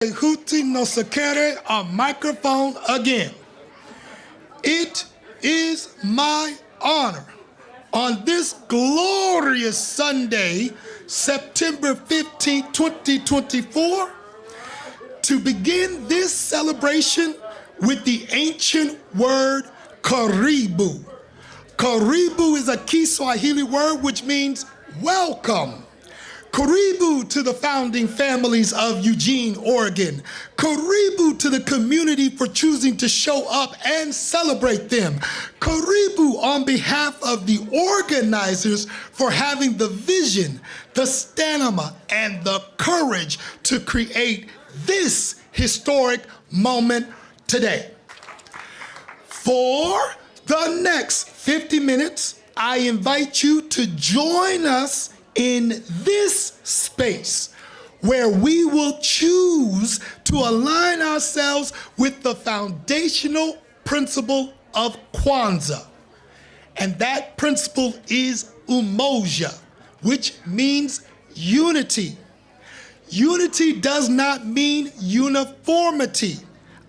Kokayi Nosakhere on microphone again. It is my honor on this glorious Sunday, September 15, 2024, to begin this celebration with the ancient word karibu. Karibu is a Kiswahili word which means welcome. Karibu to the founding families of Eugene, Oregon. Karibu to the community for choosing to show up and celebrate them. Karibu on behalf of the organizers for having the vision, the stamina, and the courage to create this historic moment today. For the next 50 minutes, I invite you to join us in this space where we will choose to align ourselves with the foundational principle of Kwanzaa. And that principle is umoja, which means unity. Unity does not mean uniformity.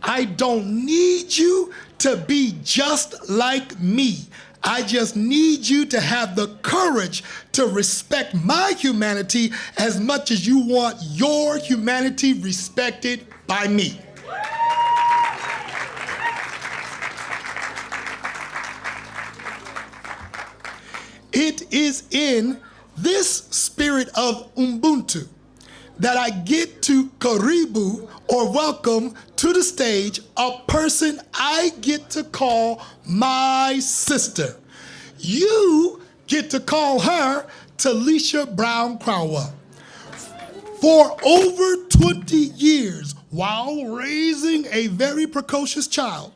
I don't need you to be just like me. I just need you to have the courage to respect my humanity as much as you want your humanity respected by me. It is in this spirit of Ubuntu that I get to karibu, or welcome to the stage, a person I get to call my sister. You get to call her Talicia Brown-Cowell. For over 20 years, while raising a very precocious child,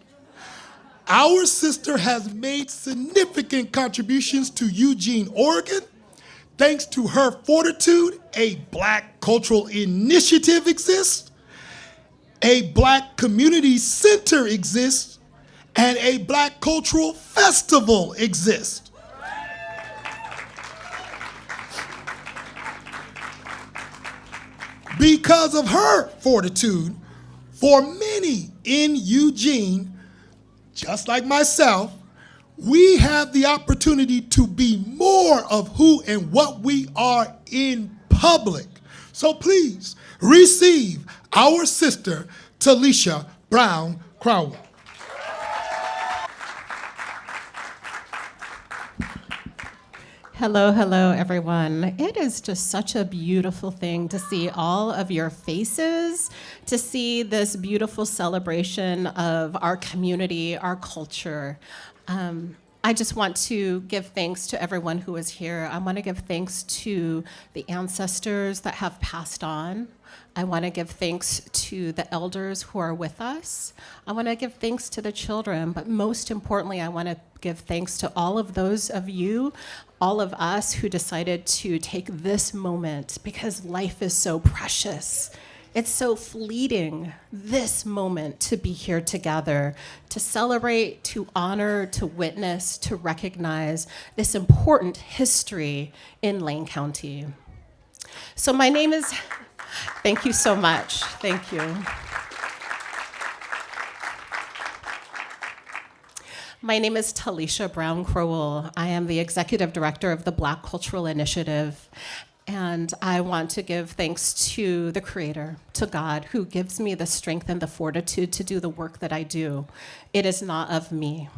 our sister has made significant contributions to Eugene, Oregon. Thanks to her fortitude, a Black cultural initiative exists, a Black community center exists, and a Black cultural festival exists. Because of her fortitude, for many in Eugene, just like myself, we have the opportunity to be more of who and what we are in public. So please receive our sister, Talicia Brown-Cowell. Hello, hello, everyone. It is just such a beautiful thing to see all of your faces, to see this beautiful celebration of our community, our culture. I just want to give thanks to everyone who is here. I want to give thanks to the ancestors that have passed on. I want to give thanks to the elders who are with us. I want to give thanks to the children, but most importantly, I want to give thanks to all of those of you, all of us who decided to take this moment, because life is so precious. It's so fleeting, this moment, to be here together, to celebrate, to honor, to witness, to recognize this important history in Lane County. So my name is, thank you so much, thank you. My name is Talicia Brown-Cowell. I am the Executive Director of the Black Cultural Initiative. And I want to give thanks to the Creator, to God, who gives me the strength and the fortitude to do the work that I do. It is not of me.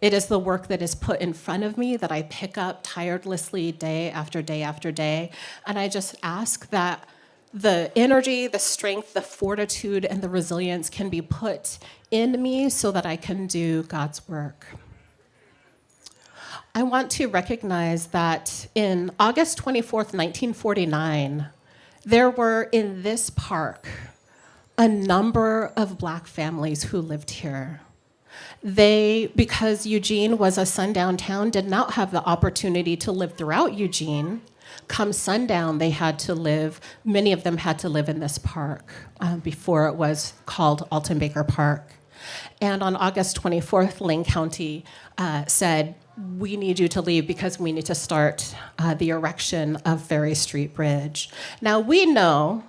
It is the work that is put in front of me that I pick up tirelessly day after day after day. And I just ask that the energy, the strength, the fortitude, and the resilience can be put in me so that I can do God's work. I want to recognize that in August 24th, 1949, there were in this park a number of Black families who lived here. They, because Eugene was a sundown town, did not have the opportunity to live throughout Eugene. Come sundown, they had to live, many of them had to live in this park before it was called Alton Baker Park. And on August 24th, Lane County said, we need you to leave because we need to start the erection of Ferry Street Bridge. Now we know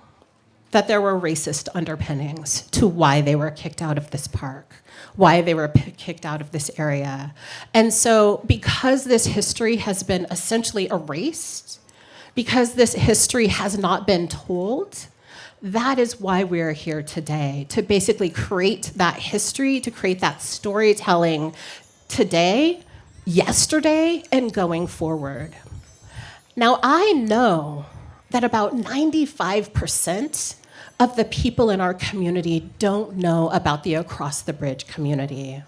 that there were racist underpinnings to why they were kicked out of this park, why they were kicked out of this area. And so because this history has been essentially erased, because this history has not been told, that is why we're here today, to basically create that history, to create that storytelling today, yesterday, and going forward. Now, I know that about 95% of the people in our community don't know about the Across the Bridge community.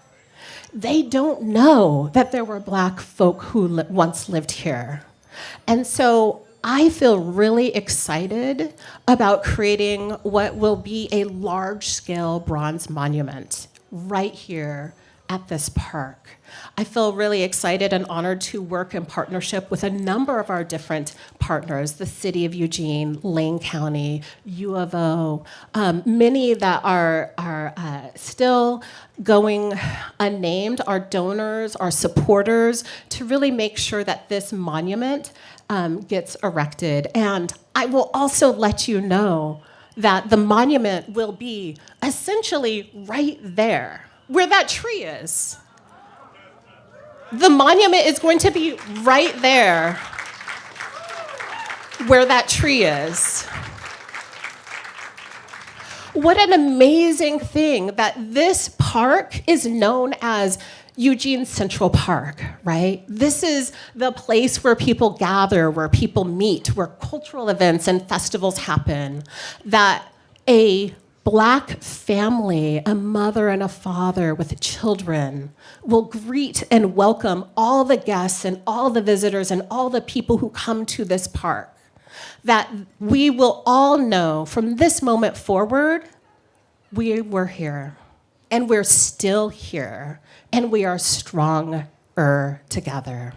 They don't know that there were Black folk who once lived here. And so I feel really excited about creating what will be a large-scale bronze monument right here at this park. I feel really excited and honored to work in partnership with a number of our different partners, the City of Eugene, Lane County, U of O, many that are still going unnamed, our donors, our supporters, to really make sure that this monument gets erected. And I will also let you know that the monument will be essentially right there, where that tree is. The monument is going to be right there where that tree is. What an amazing thing that this park is known as Eugene Central Park, right? This is the place where people gather, where people meet, where cultural events and festivals happen, that a Black family, a mother and a father with children, will greet and welcome all the guests and all the visitors and all the people who come to this park. That we will all know from this moment forward, we were here, and we're still here, and we are stronger together.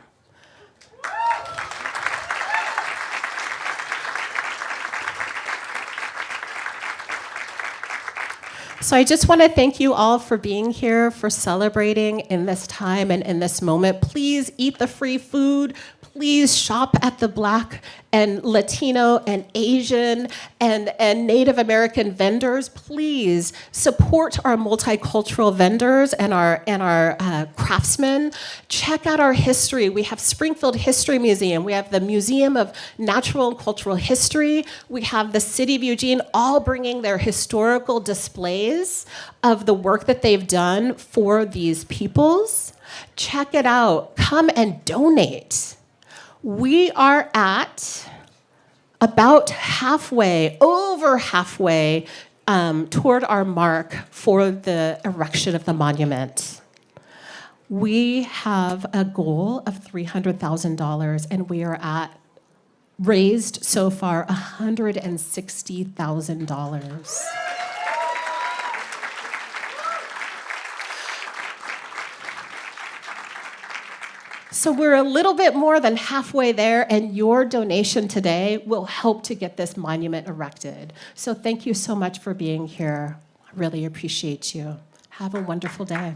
So I just want to thank you all for being here, for celebrating in this time and in this moment. Please eat the free food. Please shop at the Black and Latino and Asian and Native American vendors. Please support our multicultural vendors and our craftsmen. Check out our history. We have Springfield History Museum. We have the Museum of Natural and Cultural History. We have the City of Eugene, all bringing their historical displays of the work that they've done for these peoples. Check it out. Come and donate. We are at about halfway, over halfway, toward our mark for the erection of the monument. We have a goal of $300,000, and we are at, raised so far, $160,000. So we're a little bit more than halfway there, and your donation today will help to get this monument erected. So thank you so much for being here. I really appreciate you. Have a wonderful day.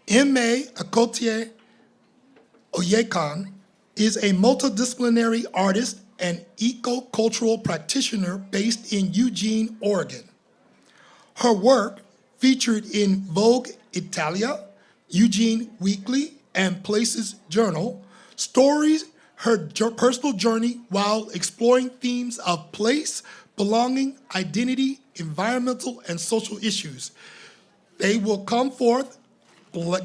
Aimee Ocotie-Oyekan is a multidisciplinary artist and eco-cultural practitioner based in Eugene, Oregon. Her work, featured in Vogue Italia, Eugene Weekly, and Places Journal, stories her personal journey while exploring themes of place, belonging, identity, environmental, and social issues. They will come forth,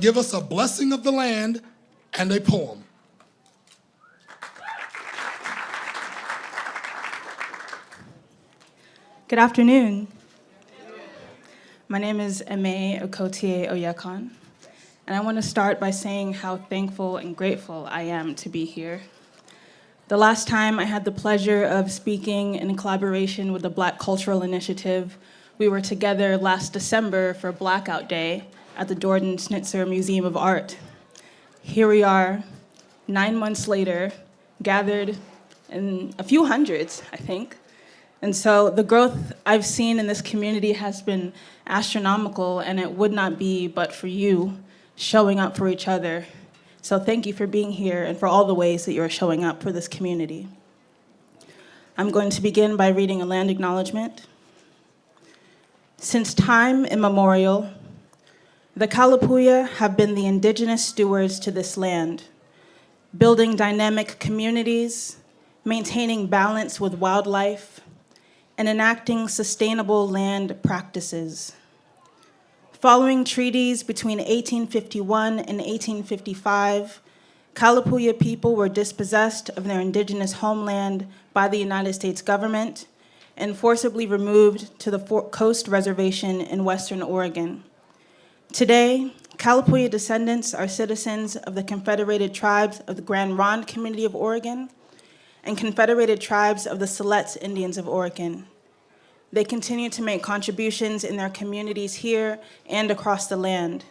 give us a blessing of the land and a poem. Good afternoon. My name is Aimee Ocotie-Oyekan, and I want to start by saying how thankful and grateful I am to be here. The last time I had the pleasure of speaking in collaboration with the Black Cultural Initiative, we were together last December for Blackout Day at the Jordan Schnitzer Museum of Art. Here we are, 9 months later, gathered in a few hundreds, I think, And so the growth I've seen in this community has been astronomical, and it would not be but for you showing up for each other. So thank you for being here and for all the ways that you're showing up for this community. I'm going to begin by reading a land acknowledgement. Since time immemorial, the Kalapuya have been the indigenous stewards to this land, building dynamic communities, maintaining balance with wildlife, and enacting sustainable land practices. Following treaties between 1851 and 1855, Kalapuya people were dispossessed of their indigenous homeland by the United States government and forcibly removed to the Coast Reservation in Western Oregon. Today, Kalapuya descendants are citizens of the Confederated Tribes of the Grand Ronde Community of Oregon and Confederated Tribes of the Siletz Indians of Oregon. They continue to make contributions in their communities here and across the land.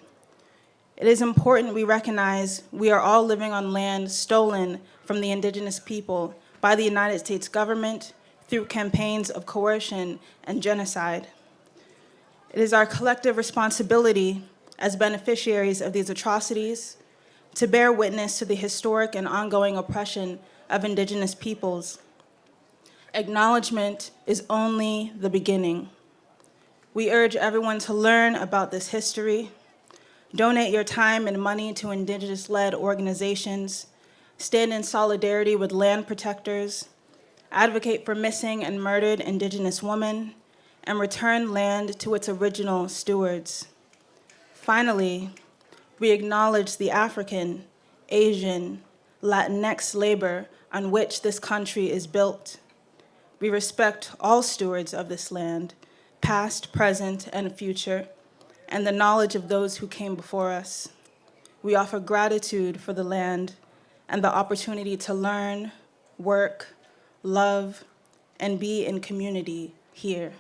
It is important we recognize we are all living on land stolen from the indigenous people by the United States government through campaigns of coercion and genocide. It is our collective responsibility as beneficiaries of these atrocities to bear witness to the historic and ongoing oppression of indigenous peoples. Acknowledgement is only the beginning. We urge everyone to learn about this history, donate your time and money to indigenous-led organizations, stand in solidarity with land protectors, advocate for missing and murdered indigenous women, and return land to its original stewards. Finally, we acknowledge the African, Asian, Latinx labor on which this country is built. We respect all stewards of this land, past, present, and future, and the knowledge of those who came before us. We offer gratitude for the land and the opportunity to learn, work, love, and be in community here.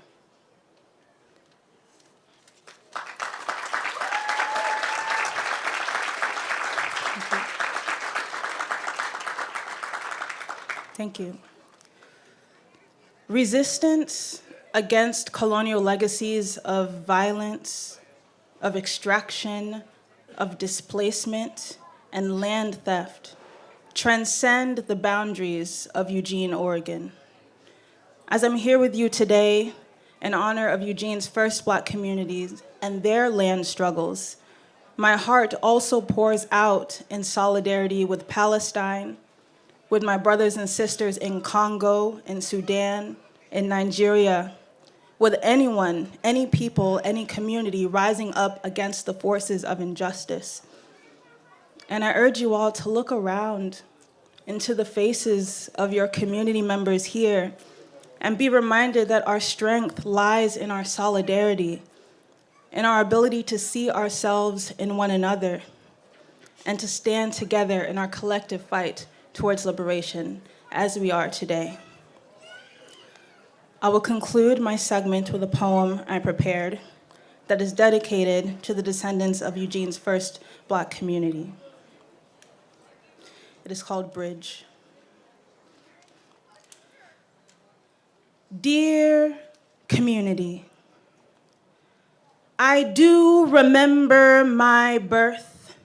Thank you. Resistance against colonial legacies of violence, of extraction, of displacement, and land theft transcend the boundaries of Eugene, Oregon. As I'm here with you today in honor of Eugene's first Black communities and their land struggles, my heart also pours out in solidarity with Palestine, with my brothers and sisters in Congo, in Sudan, in Nigeria, with anyone, any people, any community rising up against the forces of injustice. And I urge you all to look around into the faces of your community members here and be reminded that our strength lies in our solidarity, in our ability to see ourselves in one another, and to stand together in our collective fight towards liberation, as we are today. I will conclude my segment with a poem I prepared that is dedicated to the descendants of Eugene's first Black community. It is called Bridge. Dear community, I do remember my birth.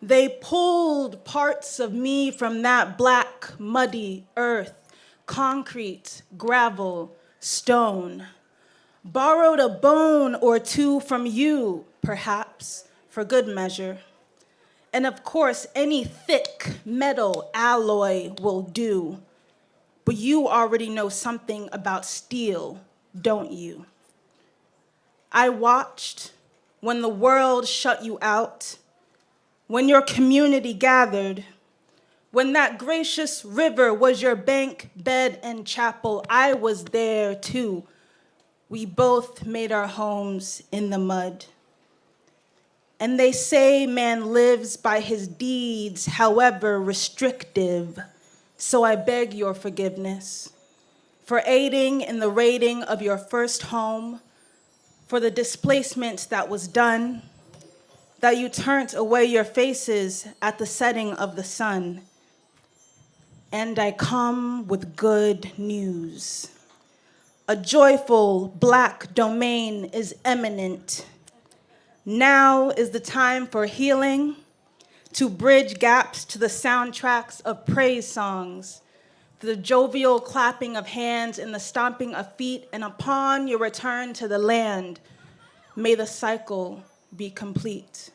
They pulled parts of me from that black, muddy earth, concrete, gravel, stone. Borrowed a bone or two from you, perhaps, for good measure. And of course, any thick metal alloy will do. But you already know something about steel, don't you? I watched when the world shut you out, when your community gathered, when that gracious river was your bank, bed, and chapel. I was there too. We both made our homes in the mud. And they say man lives by his deeds, however restrictive. So I beg your forgiveness for aiding in the raiding of your first home, for the displacement that was done, that you turned away your faces at the setting of the sun. And I come with good news. A joyful Black domain is imminent. Now is the time for healing, to bridge gaps to the soundtracks of praise songs, the jovial clapping of hands and the stomping of feet, and upon your return to the land, may the cycle be complete.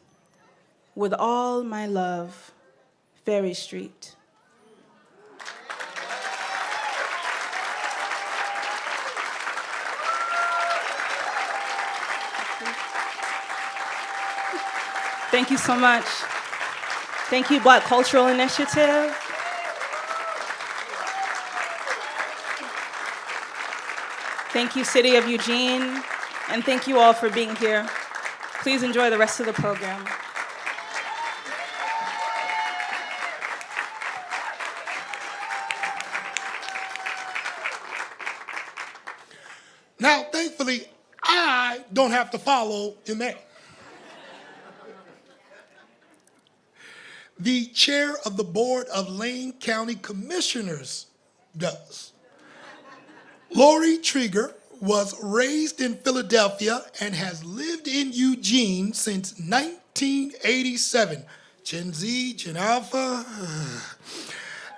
With all my love, Ferry Street. Thank you so much. Thank you, Black Cultural Initiative. Thank you, City of Eugene, and thank you all for being here. Please enjoy the rest of the program. Now, thankfully, I don't have to follow Aimee. The chair of the Board of Lane County Commissioners does. Laurie Trieger was raised in Philadelphia and has lived in Eugene since 1987. Gen Z, Gen Alpha.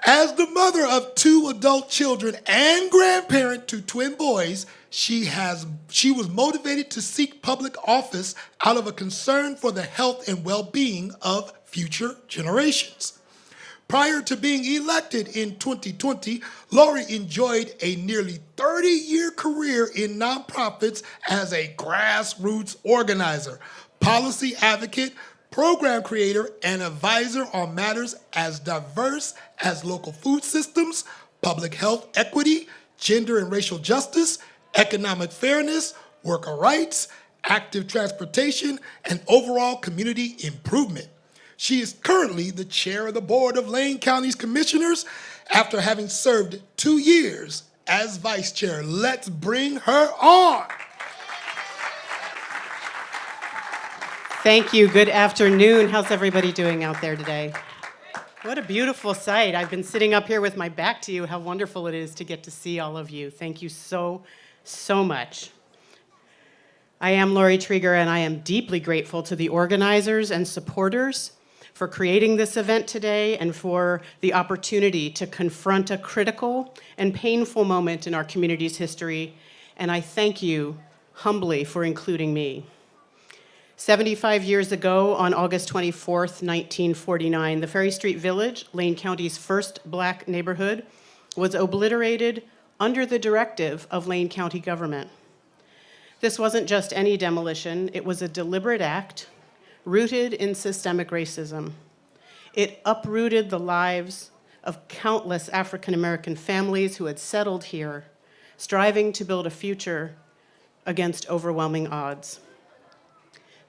As the mother of 2 adult children and grandparent to twin boys, she was motivated to seek public office out of a concern for the health and well-being of future generations. Prior to being elected in 2020, Laurie enjoyed a nearly 30-year career in nonprofits as a grassroots organizer, policy advocate, program creator, and advisor on matters as diverse as local food systems, public health equity, gender and racial justice, economic fairness, worker rights, active transportation, and overall community improvement. She is currently the chair of the Board of Lane County's Commissioners after having served 2 years as vice chair. Let's bring her on. Thank you. Good afternoon. How's everybody doing out there today? What a beautiful sight. I've been sitting up here with my back to you. How wonderful it is to get to see all of you. Thank you so much. I am Laurie Trieger, and I am deeply grateful to the organizers and supporters for creating this event today and for the opportunity to confront a critical and painful moment in our community's history. And I thank you humbly for including me. 75 years ago, on August 24th, 1949, the Ferry Street Village, Lane County's first Black neighborhood, was obliterated under the directive of Lane County government. This wasn't just any demolition, it was a deliberate act rooted in systemic racism. It uprooted the lives of countless African American families who had settled here, striving to build a future against overwhelming odds.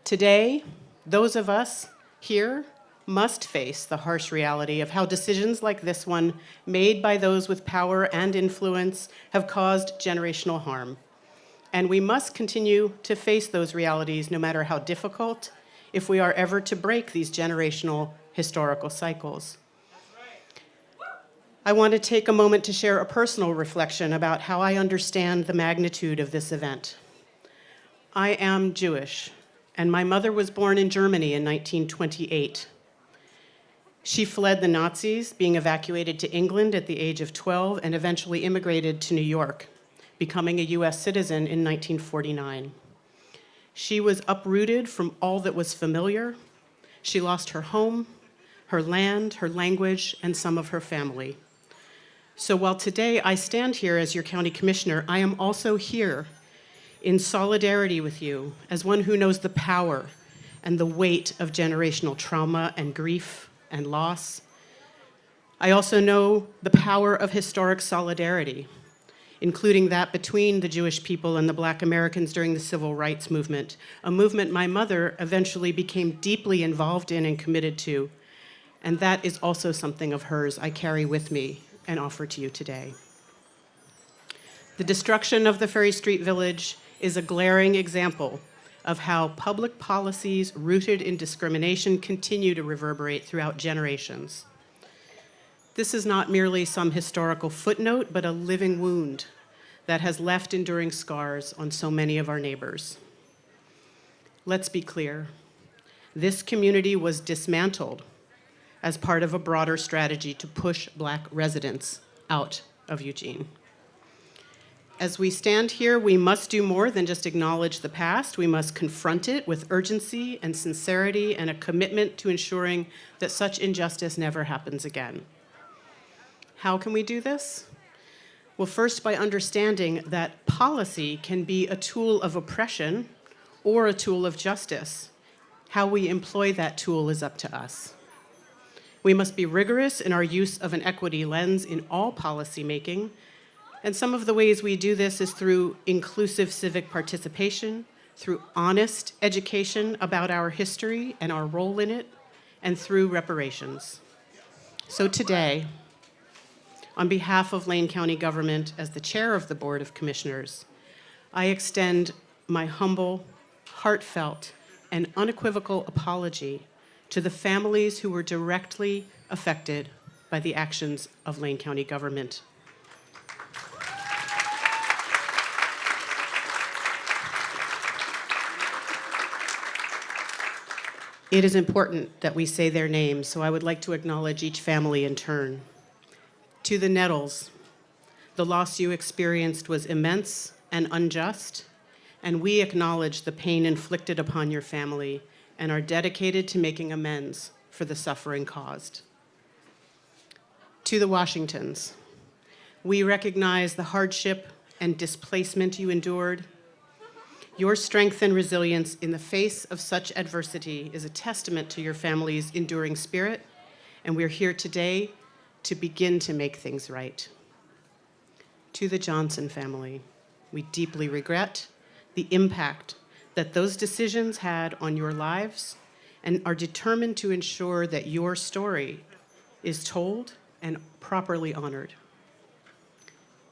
Today, those of us here must face the harsh reality of how decisions like this one, made by those with power and influence, have caused generational harm. And we must continue to face those realities no matter how difficult, if we are ever to break these generational historical cycles. I want to take a moment to share a personal reflection about how I understand the magnitude of this event. I am Jewish, and my mother was born in Germany in 1928. She fled the Nazis, being evacuated to England at the age of 12, and eventually immigrated to New York, becoming a US citizen in 1949. She was uprooted from all that was familiar. She lost her home, her land, her language, and some of her family. So while today I stand here as your county commissioner, I am also here in solidarity with you as one who knows the power and the weight of generational trauma and grief and loss. I also know the power of historic solidarity, including that between the Jewish people and the Black Americans during the Civil Rights Movement, a movement my mother eventually became deeply involved in and committed to. And that is also something of hers I carry with me and offer to you today. The destruction of the Ferry Street Village is a glaring example of how public policies rooted in discrimination continue to reverberate throughout generations. This is not merely some historical footnote, but a living wound that has left enduring scars on so many of our neighbors. Let's be clear. This community was dismantled as part of a broader strategy to push Black residents out of Eugene. As we stand here, we must do more than just acknowledge the past. We must confront it with urgency and sincerity and a commitment to ensuring that such injustice never happens again. How can we do this? Well, first, by understanding that policy can be a tool of oppression or a tool of justice. How we employ that tool is up to us. We must be rigorous in our use of an equity lens in all policymaking, and some of the ways we do this is through inclusive civic participation, through honest education about our history and our role in it, and through reparations. So today, on behalf of Lane County government, as the chair of the Board of Commissioners, I extend my humble, heartfelt, and unequivocal apology to the families who were directly affected by the actions of Lane County government. It is important that we say their names, so I would like to acknowledge each family in turn. To the Nettles, the loss you experienced was immense and unjust, and we acknowledge the pain inflicted upon your family and are dedicated to making amends for the suffering caused. To the Washingtons, we recognize the hardship and displacement you endured. Your strength and resilience in the face of such adversity is a testament to your family's enduring spirit, and we're here today to begin to make things right. To the Johnson family, we deeply regret the impact that those decisions had on your lives and are determined to ensure that your story is told and properly honored.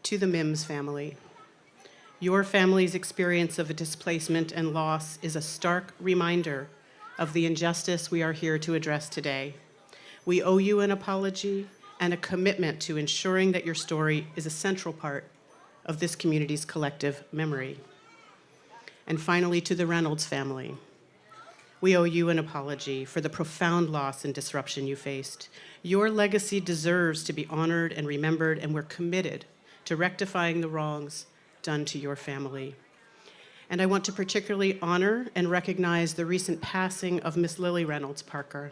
To the Mims family, your family's experience of a displacement and loss is a stark reminder of the injustice we are here to address today. We owe you an apology and a commitment to ensuring that your story is a central part of this community's collective memory. And finally, to the Reynolds family, we owe you an apology for the profound loss and disruption you faced. Your legacy deserves to be honored and remembered, and we're committed to rectifying the wrongs done to your family. And I want to particularly honor and recognize the recent passing of Miss Lily Reynolds Parker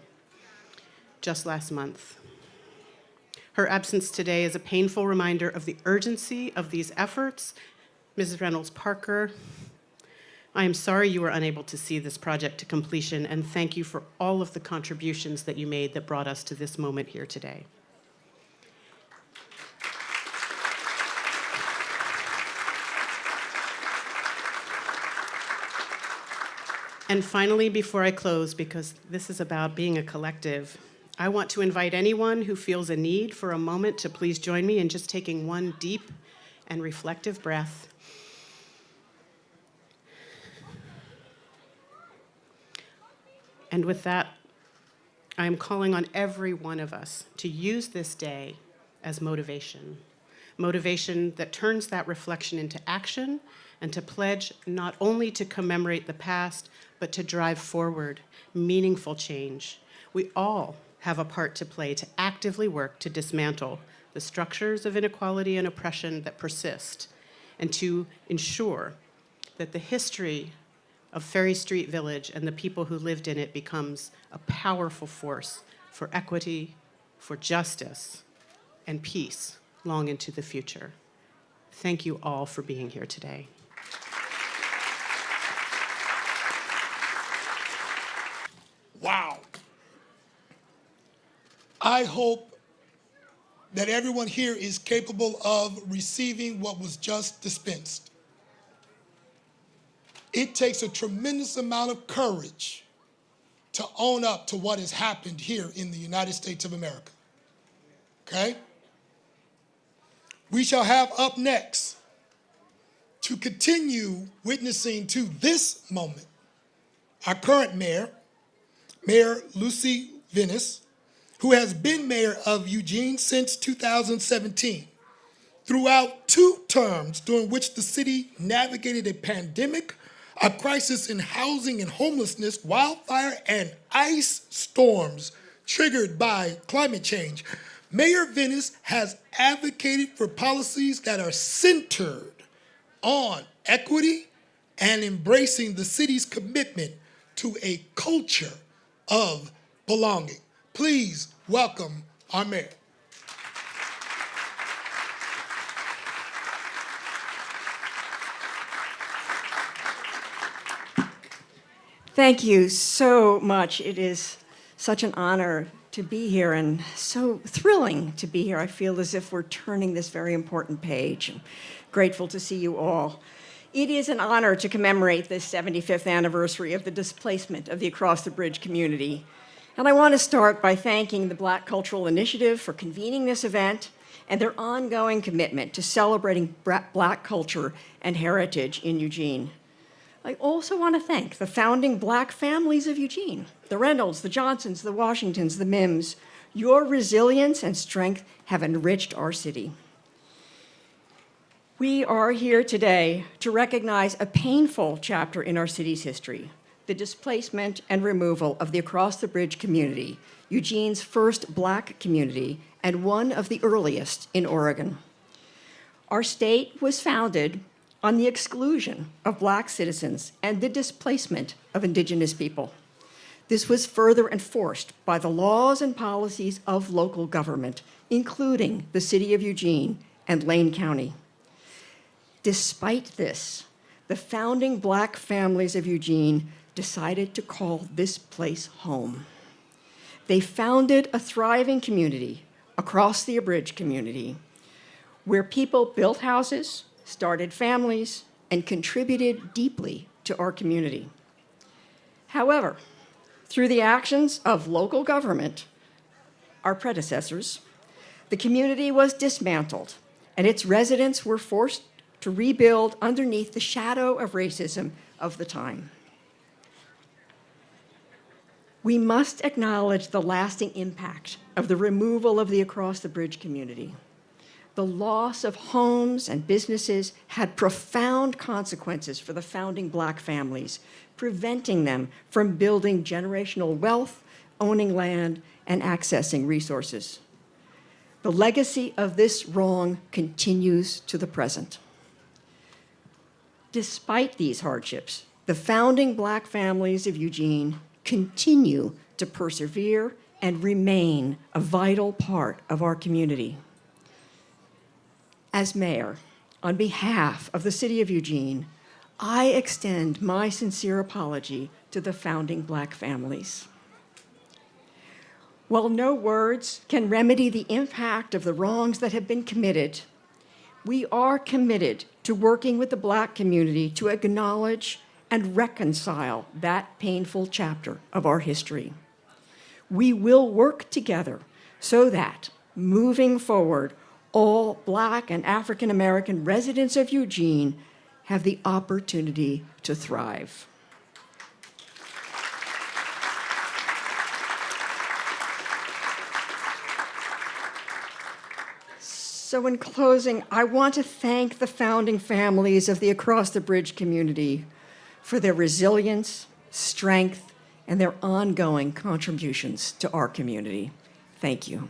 just last month. Her absence today is a painful reminder of the urgency of these efforts. Mrs. Reynolds Parker, I am sorry you were unable to see this project to completion, and thank you for all of the contributions that you made that brought us to this moment here today. And finally, before I close, because this is about being a collective, I want to invite anyone who feels a need for a moment to please join me in just taking one deep and reflective breath. And with that, I am calling on every one of us to use this day as motivation. Motivation that turns that reflection into action and to pledge not only to commemorate the past, but to drive forward meaningful change. We all have a part to play to actively work to dismantle the structures of inequality and oppression that persist, and to ensure that the history of Ferry Street Village and the people who lived in it becomes a powerful force for equity, for justice, and peace long into the future. Thank you all for being here today. Wow. I hope that everyone here is capable of receiving what was just dispensed. It takes a tremendous amount of courage to own up to what has happened here in the United States of America. Okay? We shall have up next, to continue witnessing to this moment, our current mayor, Mayor Lucy Vinis, who has been mayor of Eugene since 2017. throughout 2 terms during which the city navigated a pandemic, a crisis in housing and homelessness, wildfire, and ice storms triggered by climate change, Mayor Vinis has advocated for policies that are centered on equity and embracing the city's commitment to a culture of belonging. Please welcome our mayor. Thank you so much. It is such an honor to be here and so thrilling to be here. I feel as if we're turning this very important page. I'm grateful to see you all. It is an honor to commemorate this 75th anniversary of the displacement of the Across the Bridge community. And I want to start by thanking the Black Cultural Initiative for convening this event and their ongoing commitment to celebrating Black culture and heritage in Eugene. I also want to thank the founding Black families of Eugene, the Reynolds, the Johnsons, the Washingtons, the Mims. Your resilience and strength have enriched our city. We are here today to recognize a painful chapter in our city's history, the displacement and removal of the Across the Bridge community, Eugene's first Black community and one of the earliest in Oregon. Our state was founded on the exclusion of Black citizens and the displacement of Indigenous people. This was further enforced by the laws and policies of local government, including the city of Eugene and Lane County. Despite this, the founding Black families of Eugene decided to call this place home. They founded a thriving community, Across the Bridge community, where people built houses, started families, and contributed deeply to our community. However, through the actions of local government, our predecessors, the community was dismantled, and its residents were forced to rebuild underneath the shadow of racism of the time. We must acknowledge the lasting impact of the removal of the Across the Bridge community. The loss of homes and businesses had profound consequences for the founding Black families, preventing them from building generational wealth, owning land, and accessing resources. The legacy of this wrong continues to the present. Despite these hardships, the founding Black families of Eugene continue to persevere and remain a vital part of our community. As mayor, on behalf of the city of Eugene, I extend my sincere apology to the founding Black families. While no words can remedy the impact of the wrongs that have been committed, we are committed to working with the Black community to acknowledge and reconcile that painful chapter of our history. We will work together so that, moving forward, all Black and African American residents of Eugene have the opportunity to thrive. So in closing, I want to thank the founding families of the Across the Bridge community for their resilience, strength, and their ongoing contributions to our community. Thank you.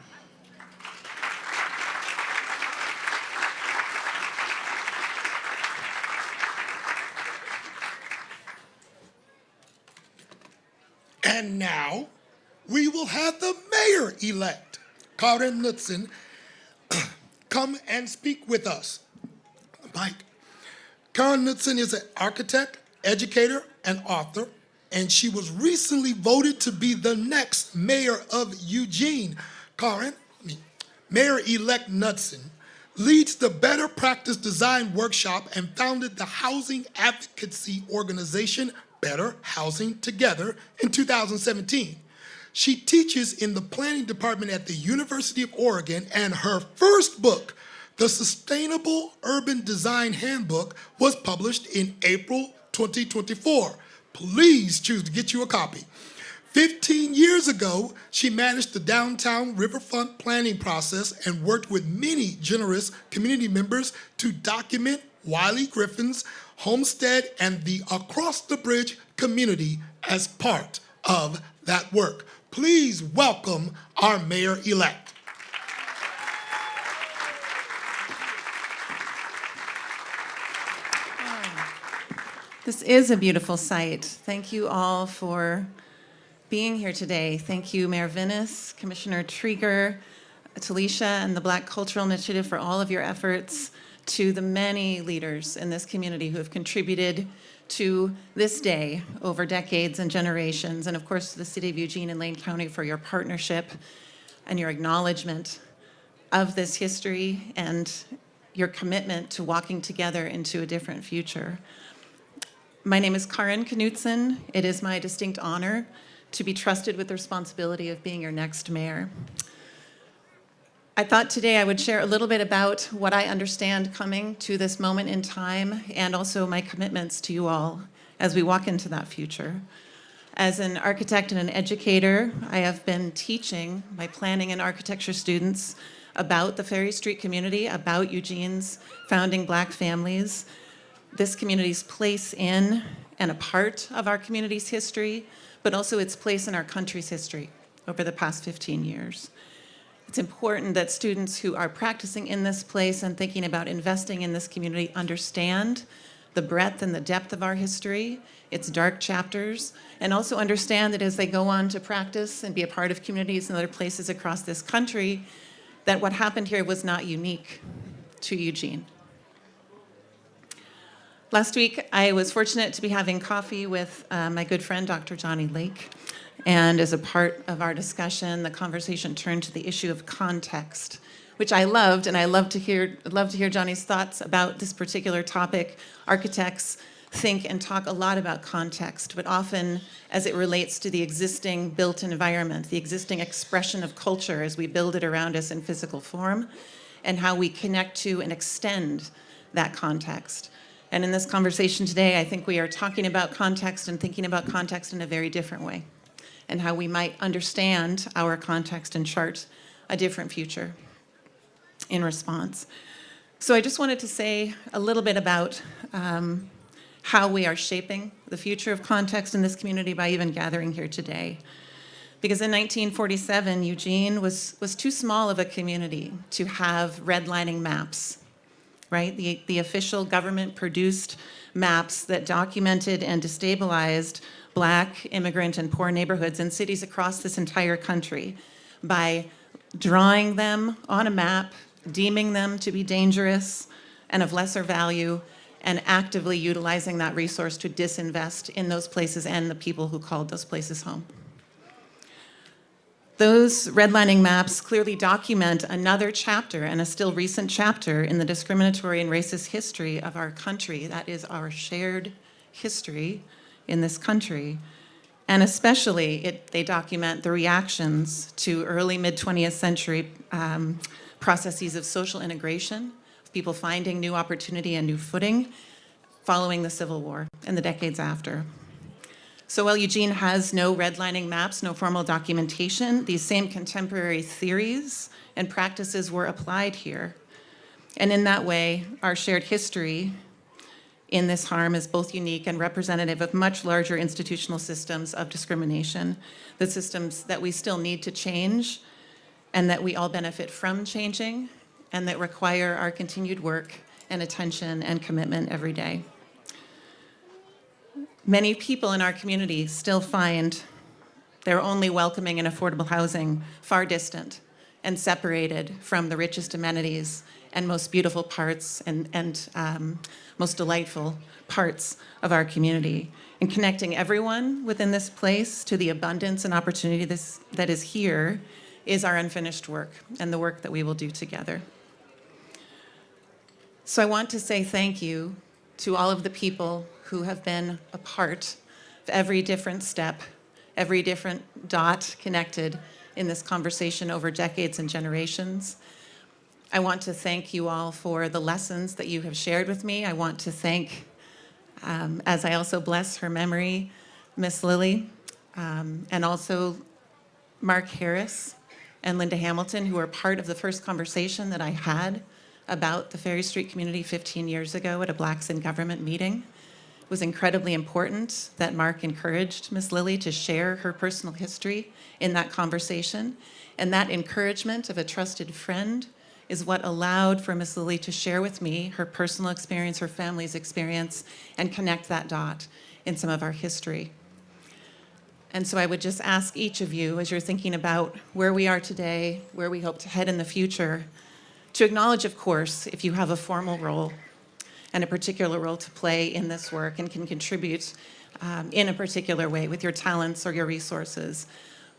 And now, we will have the mayor-elect, Kaarin Knutson, come and speak with us. Mike. Kaarin Knutson is an architect, educator, and author, and she was recently voted to be the next mayor of Eugene. Mayor-elect Knutson leads the Better Practice Design Workshop and founded the housing advocacy organization Better Housing Together in 2017. She teaches in the planning department at the University of Oregon, and her first book, The Sustainable Urban Design Handbook, was published in April 2024. Please choose to get you a copy. 15 years ago, she managed the downtown riverfront planning process and worked with many generous community members to document Wiley Griffin's homestead and the Across the Bridge community as part of that work. Please welcome our mayor-elect. This is a beautiful site. Thank you all for being here today. Thank you, Mayor Vinis, Commissioner Trieger, Talicia, and the Black Cultural Initiative for all of your efforts, to the many leaders in this community who have contributed to this day over decades and generations, and of course to the City of Eugene and Lane County for your partnership and your acknowledgement of this history and your commitment to walking together into a different future. My name is Kaarin Knutson. It is my distinct honor to be trusted with the responsibility of being your next mayor. I thought today I would share a little bit about what I understand coming to this moment in time, and also my commitments to you all as we walk into that future. As an architect and an educator, I have been teaching my planning and architecture students about the Ferry Street community, about Eugene's founding Black families, this community's place in and a part of our community's history, but also its place in our country's history over the past 15 years. It's important that students who are practicing in this place and thinking about investing in this community understand the breadth and the depth of our history, its dark chapters, and also understand that as they go on to practice and be a part of communities in other places across this country, that what happened here was not unique to Eugene. Last week, I was fortunate to be having coffee with my good friend, Dr. Johnny Lake. And as a part of our discussion, the conversation turned to the issue of context, which I loved, and I love to hear Johnny's thoughts about this particular topic. Architects think and talk a lot about context, but often as it relates to the existing built environment, the existing expression of culture as we build it around us in physical form, and how we connect to and extend that context. And in this conversation today, I think we are talking about context and thinking about context in a very different way, and how we might understand our context and chart a different future in response. So I just wanted to say a little bit about how we are shaping the future of context in this community by even gathering here today. Because in 1947, Eugene was too small of a community to have redlining maps, right? The official government-produced maps that documented and destabilized Black, immigrant, and poor neighborhoods in cities across this entire country by drawing them on a map, deeming them to be dangerous and of lesser value, and actively utilizing that resource to disinvest in those places and the people who called those places home. Those redlining maps clearly document another chapter, and a still recent chapter, in the discriminatory and racist history of our country. That is our shared history in this country. And especially, they document the reactions to early mid-20th century processes of social integration, of people finding new opportunity and new footing following the Civil War and the decades after. So while Eugene has no redlining maps, no formal documentation, these same contemporary theories and practices were applied here. And in that way, our shared history in this harm is both unique and representative of much larger institutional systems of discrimination, the systems that we still need to change and that we all benefit from changing, and that require our continued work and attention and commitment every day. Many people in our community still find their only welcoming and affordable housing far distant and separated from the richest amenities and most beautiful parts and most delightful parts of our community. And connecting everyone within this place to the abundance and opportunity that is here is our unfinished work and the work that we will do together. So I want to say thank you to all of the people who have been a part of every different step, every different dot connected in this conversation over decades and generations. I want to thank you all for the lessons that you have shared with me. I want to thank, as I also bless her memory, Miss Lily, and also Mark Harris and Linda Hamilton, who were part of the first conversation that I had about the Ferry Street community 15 years ago at a Blacks in Government meeting. It was incredibly important that Mark encouraged Ms. Lilly to share her personal history in that conversation. And that encouragement of a trusted friend is what allowed for Ms. Lilly to share with me her personal experience, her family's experience, and connect that dot in some of our history. And so I would just ask each of you, as you're thinking about where we are today, where we hope to head in the future, to acknowledge, of course, if you have a formal role and a particular role to play in this work and can contribute in a particular way with your talents or your resources,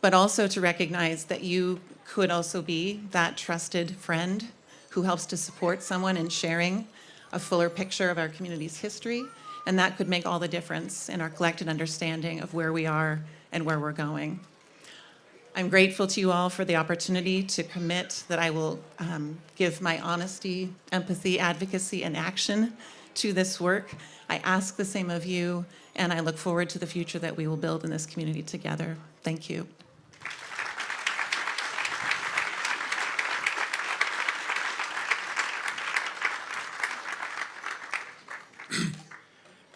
but also to recognize that you could also be that trusted friend who helps to support someone in sharing a fuller picture of our community's history, and that could make all the difference in our collective understanding of where we are and where we're going. I'm grateful to you all for the opportunity to commit that I will give my honesty, empathy, advocacy, and action to this work. I ask the same of you, and I look forward to the future that we will build in this community together. Thank you.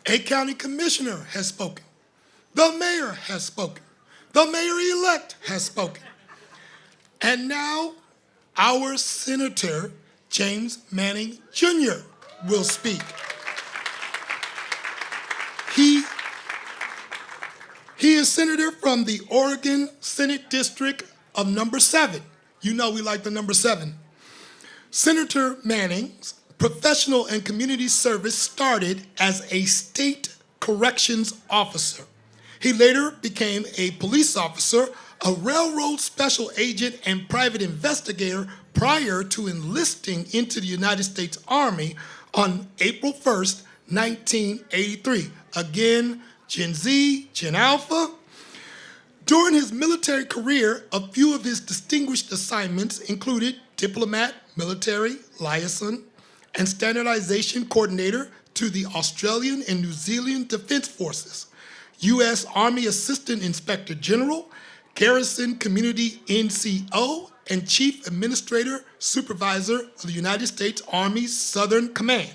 A county commissioner has spoken. The mayor has spoken. The mayor-elect has spoken. And now our Senator James Manning Jr. will speak. He is senator from the Oregon Senate District of number 7. You know we like the number 7. Senator Manning's professional and community service started as a state corrections officer. He later became a police officer, a railroad special agent, and private investigator prior to enlisting into the United States Army on April 1st, 1983. Again, Gen Z, Gen Alpha. During his military career, a few of his distinguished assignments included diplomat, military liaison, and standardization coordinator to the Australian and New Zealand Defense Forces, U.S. Army Assistant Inspector General, Garrison Community NCO, and Chief Administrator Supervisor of the United States Army's Southern Command.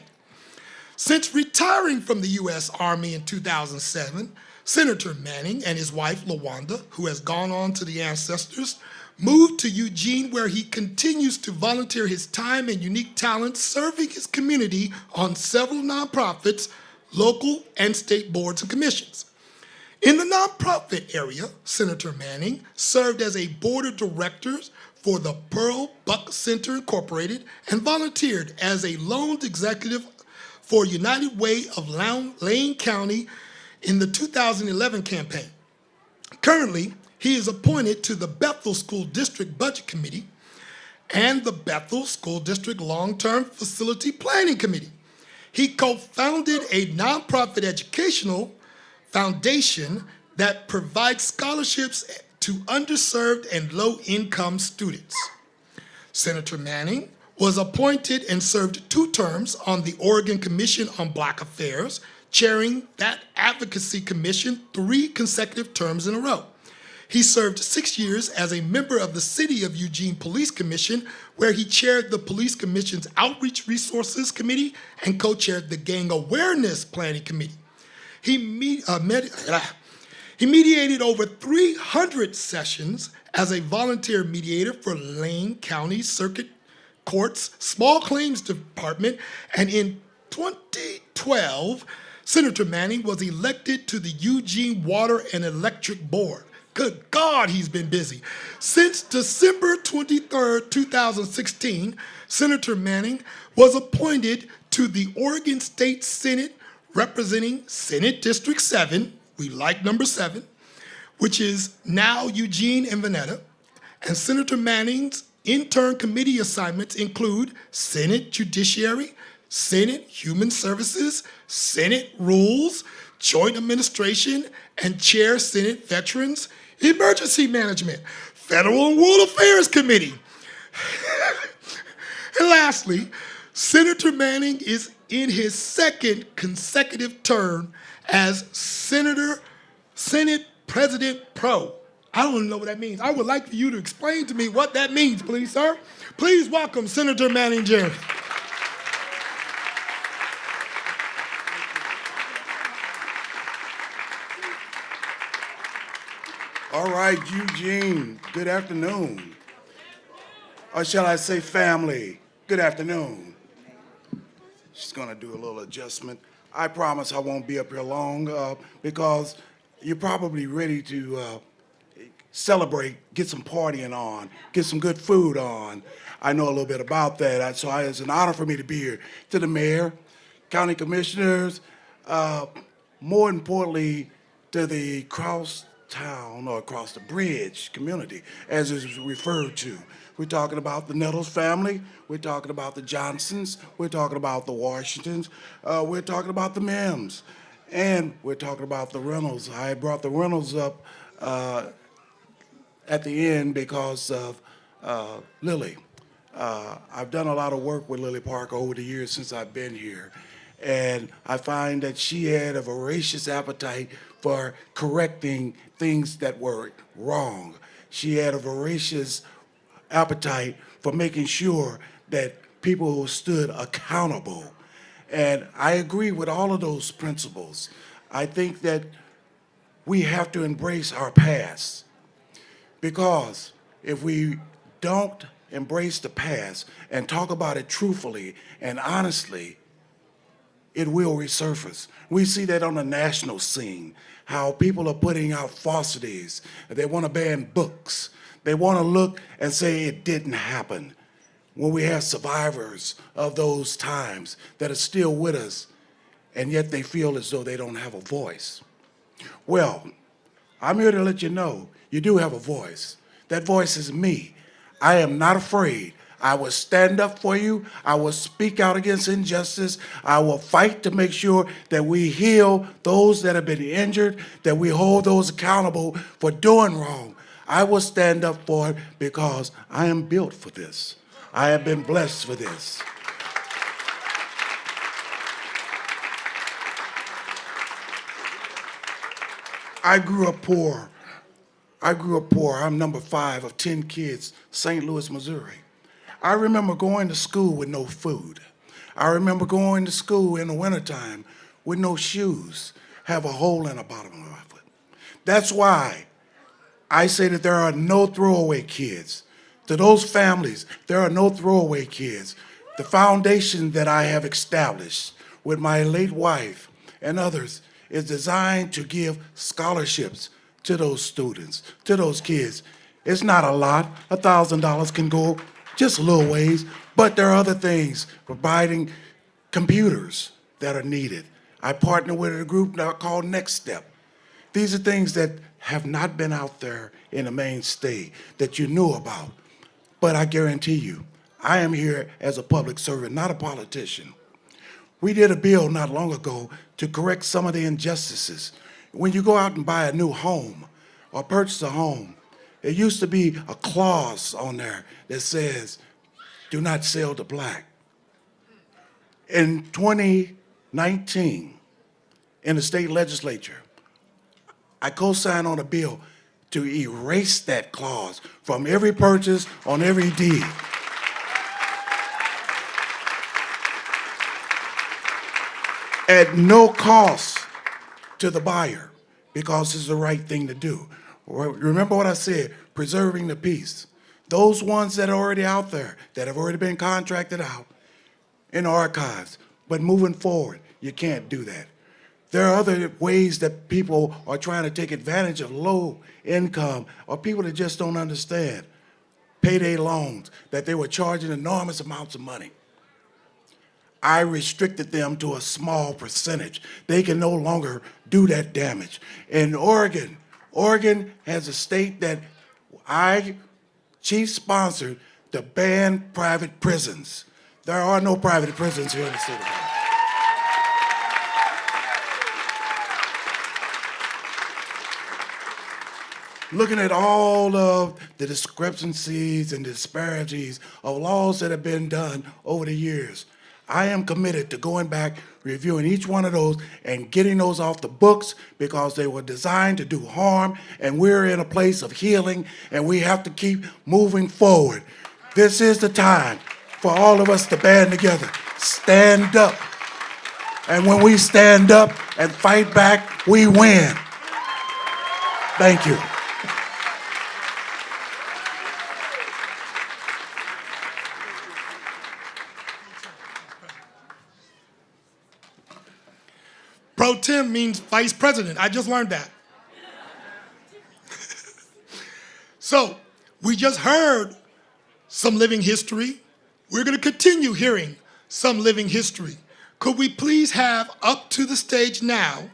Since retiring from the U.S. Army in 2007, Senator Manning and his wife, LaWanda, who has gone on to the ancestors, moved to Eugene, where he continues to volunteer his time and unique talents serving his community on several nonprofits, local and state boards and commissions. In the nonprofit area, Senator Manning served as a board of directors for the Pearl Buck Center Incorporated and volunteered as a loans executive for United Way of Lane County in the 2011 campaign. Currently, he is appointed to the Bethel School District Budget Committee and the Bethel School District Long-Term Facility Planning Committee. He co-founded a nonprofit educational foundation that provides scholarships to underserved and low-income students. Senator Manning was appointed and served 2 terms on the Oregon Commission on Black Affairs, chairing that advocacy commission 3 consecutive terms in a row. He served 6 years as a member of the City of Eugene Police Commission, where he chaired the Police Commission's Outreach Resources Committee and co-chaired the Gang Awareness Planning Committee. He mediated over 300 sessions as a volunteer mediator for Lane County Circuit Court's Small Claims Department, and in 2012, Senator Manning was elected to the Eugene Water and Electric Board. Good God, he's been busy. Since December 23rd, 2016, Senator Manning was appointed to the Oregon State Senate representing Senate District 7, we like number 7, which is now Eugene and Veneta. And Senator Manning's intern committee assignments include Senate Judiciary, Senate Human Services, Senate Rules, Joint Administration, and Chair Senate Veterans, Emergency Management, Federal and World Affairs Committee. And lastly, Senator Manning is in his 2nd consecutive term as Senate President Pro. I don't even know what that means. I would like for you to explain to me what that means, please, sir. Please welcome Senator Manning Jerry. All right, Eugene, good afternoon. Or shall I say family, good afternoon. She's gonna do a little adjustment. I promise I won't be up here long because you're probably ready to celebrate, get some partying on, get some good food on. I know a little bit about that, so it's an honor for me to be here. To the mayor, county commissioners, more importantly, to the cross-town or across the bridge community, as is referred to. We're talking about the Nettles family, we're talking about the Johnsons, we're talking about the Washingtons, we're talking about the Mims, and we're talking about the Reynolds. I brought the Reynolds up at the end because of Lily. I've done a lot of work with Lily Parker over the years since I've been here, and I find that she had a voracious appetite for correcting things that were wrong. She had a voracious appetite for making sure that people stood accountable. And I agree with all of those principles. I think that we have to embrace our past, because if we don't embrace the past and talk about it truthfully and honestly, it will resurface. We see that on the national scene, how people are putting out falsities. They want to ban books. They want to look and say it didn't happen. When we have survivors of those times that are still with us, and yet they feel as though they don't have a voice. Well, I'm here to let you know you do have a voice. That voice is me. I am not afraid. I will stand up for you. I will speak out against injustice. I will fight to make sure that we heal those that have been injured, that we hold those accountable for doing wrong. I will stand up for it because I am built for this. I have been blessed for this. I grew up poor. I'm number 5 of 10 kids, St. Louis, Missouri. I remember going to school with no food. I remember going to school in the wintertime with no shoes, have a hole in the bottom of my foot. That's why I say that there are no throwaway kids. To those families, there are no throwaway kids. The foundation that I have established with my late wife and others is designed to give scholarships to those students, to those kids. It's not a lot. $1,000 can go just a little ways, but there are other things, providing computers that are needed. I partner with a group now called Next Step. These are things that have not been out there in the mainstay that you knew about. But I guarantee you, I am here as a public servant, not a politician. We did a bill not long ago to correct some of the injustices. When you go out and buy a new home or purchase a home, there used to be a clause on there that says, do not sell to black. In 2019, in the state legislature, I co-signed on a bill to erase that clause from every purchase on every deed. At no cost to the buyer, because it's the right thing to do. Remember what I said, preserving the peace. Those ones that are already out there, that have already been contracted out in archives, but moving forward, you can't do that. There are other ways that people are trying to take advantage of low income or people that just don't understand. Payday loans, that they were charging enormous amounts of money. I restricted them to a small percentage. They can no longer do that damage. In Oregon has a state that I chief sponsored to ban private prisons. There are no private prisons here in the state of Oregon. Looking at all of the discrepancies and disparities of laws that have been done over the years, I am committed to going back, reviewing each one of those and getting those off the books because they were designed to do harm, and we're in a place of healing, and we have to keep moving forward. This is the time for all of us to band together, stand up. And when we stand up and fight back, we win. Thank you. Pro Tem means vice president. I just learned that. So, we just heard some living history. We're going to continue hearing some living history. Could we please have up to the stage now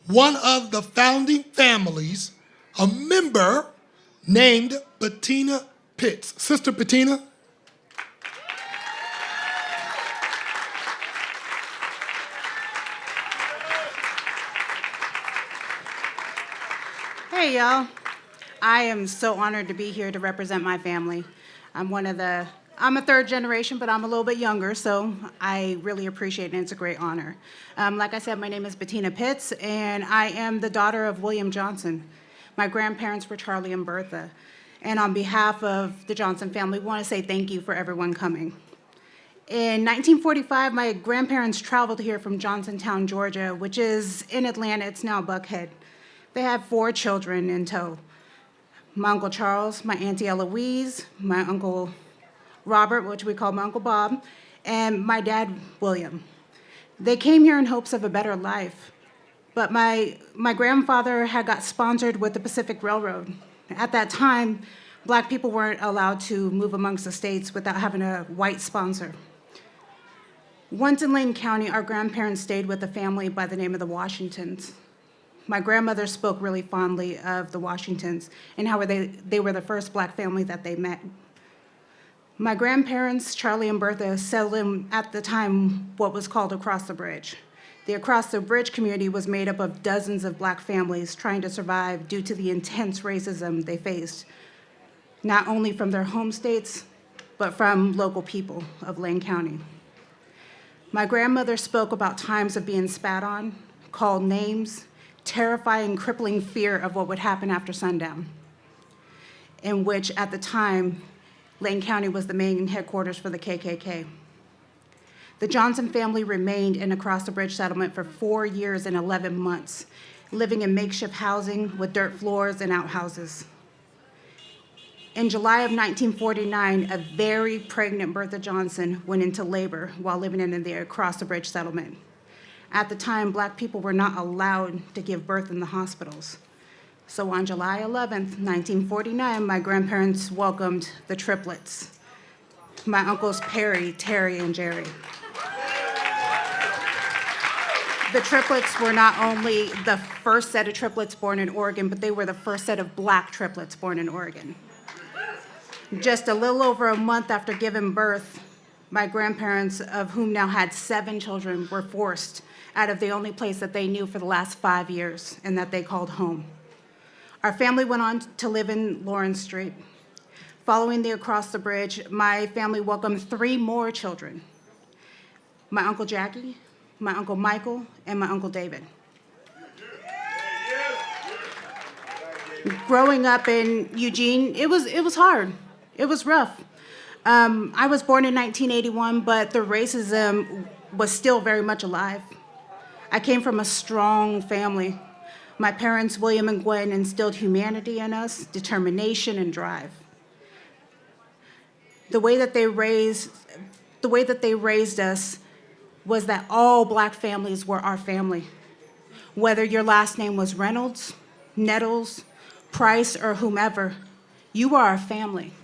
one of the founding families, a member named Patina Pitts. Sister Patina. Hey, y'all. I am so honored to be here to represent my family. I'm a third generation, but I'm a little bit younger, so I really appreciate it, and it's a great honor. Like I said, my name is Patina Pitts, and I am the daughter of William Johnson. My grandparents were Charlie and Bertha. And on behalf of the Johnson family, we want to say thank you for everyone coming. In 1945, my grandparents traveled here from Johnsontown, Georgia, which is in Atlanta. It's now Buckhead. They had 4 children in tow. My Uncle Charles, my Auntie Eloise, my Uncle Robert, which we call my Uncle Bob, and my dad, William. They came here in hopes of a better life, but my grandfather had got sponsored with the Pacific Railroad. At that time, Black people weren't allowed to move amongst the states without having a white sponsor. Once in Lane County, our grandparents stayed with a family by the name of the Washingtons. My grandmother spoke really fondly of the Washingtons and how they were the first Black family that they met. My grandparents, Charlie and Bertha, settled in, at the time, what was called Across the Bridge. The Across the Bridge community was made up of dozens of Black families trying to survive due to the intense racism they faced, not only from their home states, but from local people of Lane County. My grandmother spoke about times of being spat on, called names, terrifying, crippling fear of what would happen after sundown, in which at the time, Lane County was the main headquarters for the KKK. The Johnson family remained in Across the Bridge settlement for 4 years and 11 months, living in makeshift housing with dirt floors and outhouses. In July of 1949, a very pregnant Bertha Johnson went into labor while living in the Across the Bridge settlement. At the time, Black people were not allowed to give birth in the hospitals. So on July 11th, 1949, my grandparents welcomed the triplets, my uncles Perry, Terry, and Jerry. The triplets were not only the first set of triplets born in Oregon, but they were the first set of Black triplets born in Oregon. Just a little over a month after giving birth, my grandparents, of whom now had 7 children, were forced out of the only place that they knew for the last 5 years and that they called home. Our family went on to live in Lawrence Street. Following the Across the Bridge, my family welcomed 3 more children: my Uncle Jackie, my Uncle Michael, and my Uncle David. Growing up in Eugene, it was hard. It was rough. I was born in 1981, but the racism was still very much alive. I came from a strong family. My parents, William and Gwen, instilled humanity in us, determination, and drive. The way that they raised us was that all Black families were our family. Whether your last name was Reynolds, Nettles, Price, or whomever, you are our family.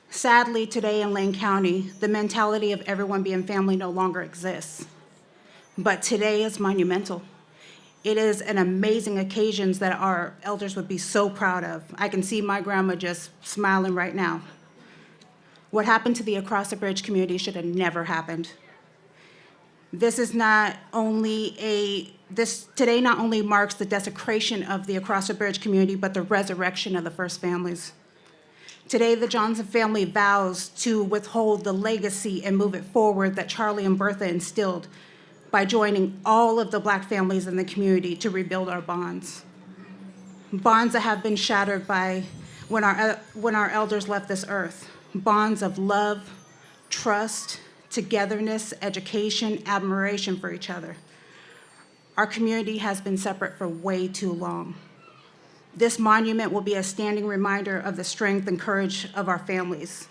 Sadly, today in Lane County, the mentality of everyone being family no longer exists. But today is monumental. It is an amazing occasion that our elders would be so proud of. I can see my grandma just smiling right now. What happened to the Across the Bridge community should have never happened. Today not only marks the desecration of the Across the Bridge community, but the resurrection of the first families. Today, the Johnson family vows to withhold the legacy and move it forward that Charlie and Bertha instilled by joining all of the Black families in the community to rebuild our bonds. Bonds that have been shattered by when our elders left this earth. Bonds of love, trust, togetherness, education, admiration for each other. Our community has been separate for way too long. This monument will be a standing reminder of the strength and courage of our families.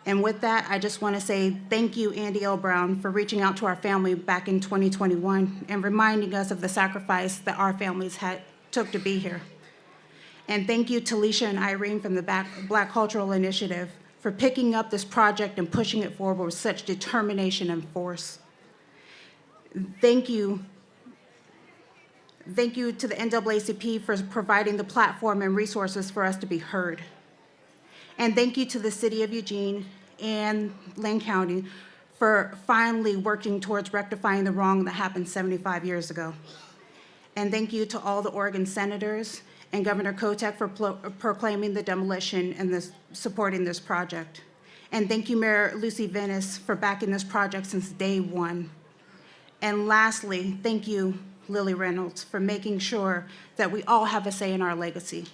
And with that, I just want to say thank you, Andy L. Brown, for reaching out to our family back in 2021 and reminding us of the sacrifice that our families took to be here. And thank you, Talicia and Irene from the Black Cultural Initiative, for picking up this project and pushing it forward with such determination and force. Thank you to the NAACP for providing the platform and resources for us to be heard. And thank you to the City of Eugene and Lane County for finally working towards rectifying the wrong that happened 75 years ago. And thank you to all the Oregon senators and Governor Kotek for proclaiming the demolition and supporting this project. And thank you, Mayor Lucy Vinis, for backing this project since day one. And lastly, thank you, Lily Reynolds, for making sure that we all have a say in our legacy.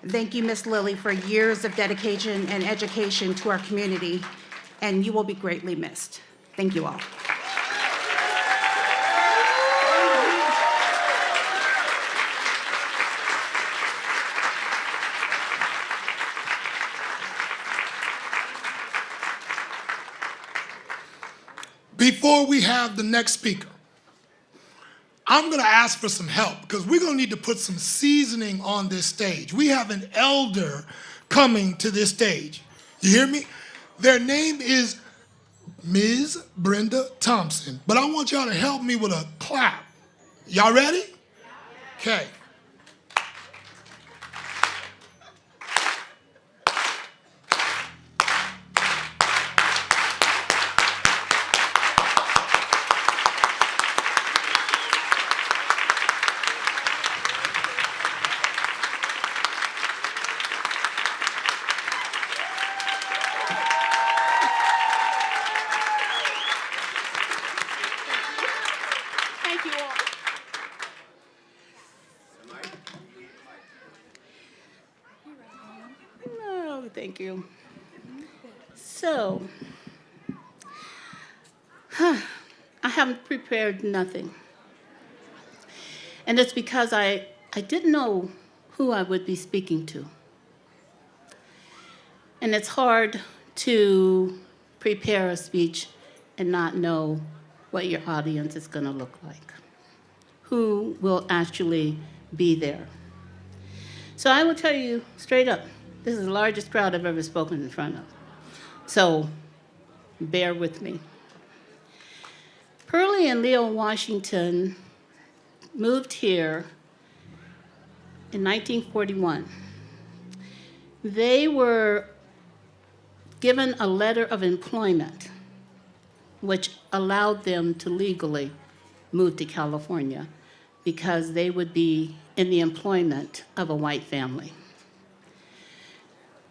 Thank you, Miss Lily, for years of dedication and education to our community, and you will be greatly missed. Thank you all. Before we have the next speaker, I'm going to ask for some help because we're going to need to put some seasoning on this stage. We have an elder coming to this stage. You hear me? Their name is Ms. Brenda Thompson, but I want y'all to help me with a clap. Y'all ready? Okay. Thank you. So, I haven't prepared nothing. And it's because I didn't know who I would be speaking to. And it's hard to prepare a speech and not know what your audience is going to look like, who will actually be there. So I will tell you straight up, this is the largest crowd I've ever spoken in front of. So bear with me. Pearlie and Leo Washington moved here in 1941. They were given a letter of employment, which allowed them to legally move to California because they would be in the employment of a white family.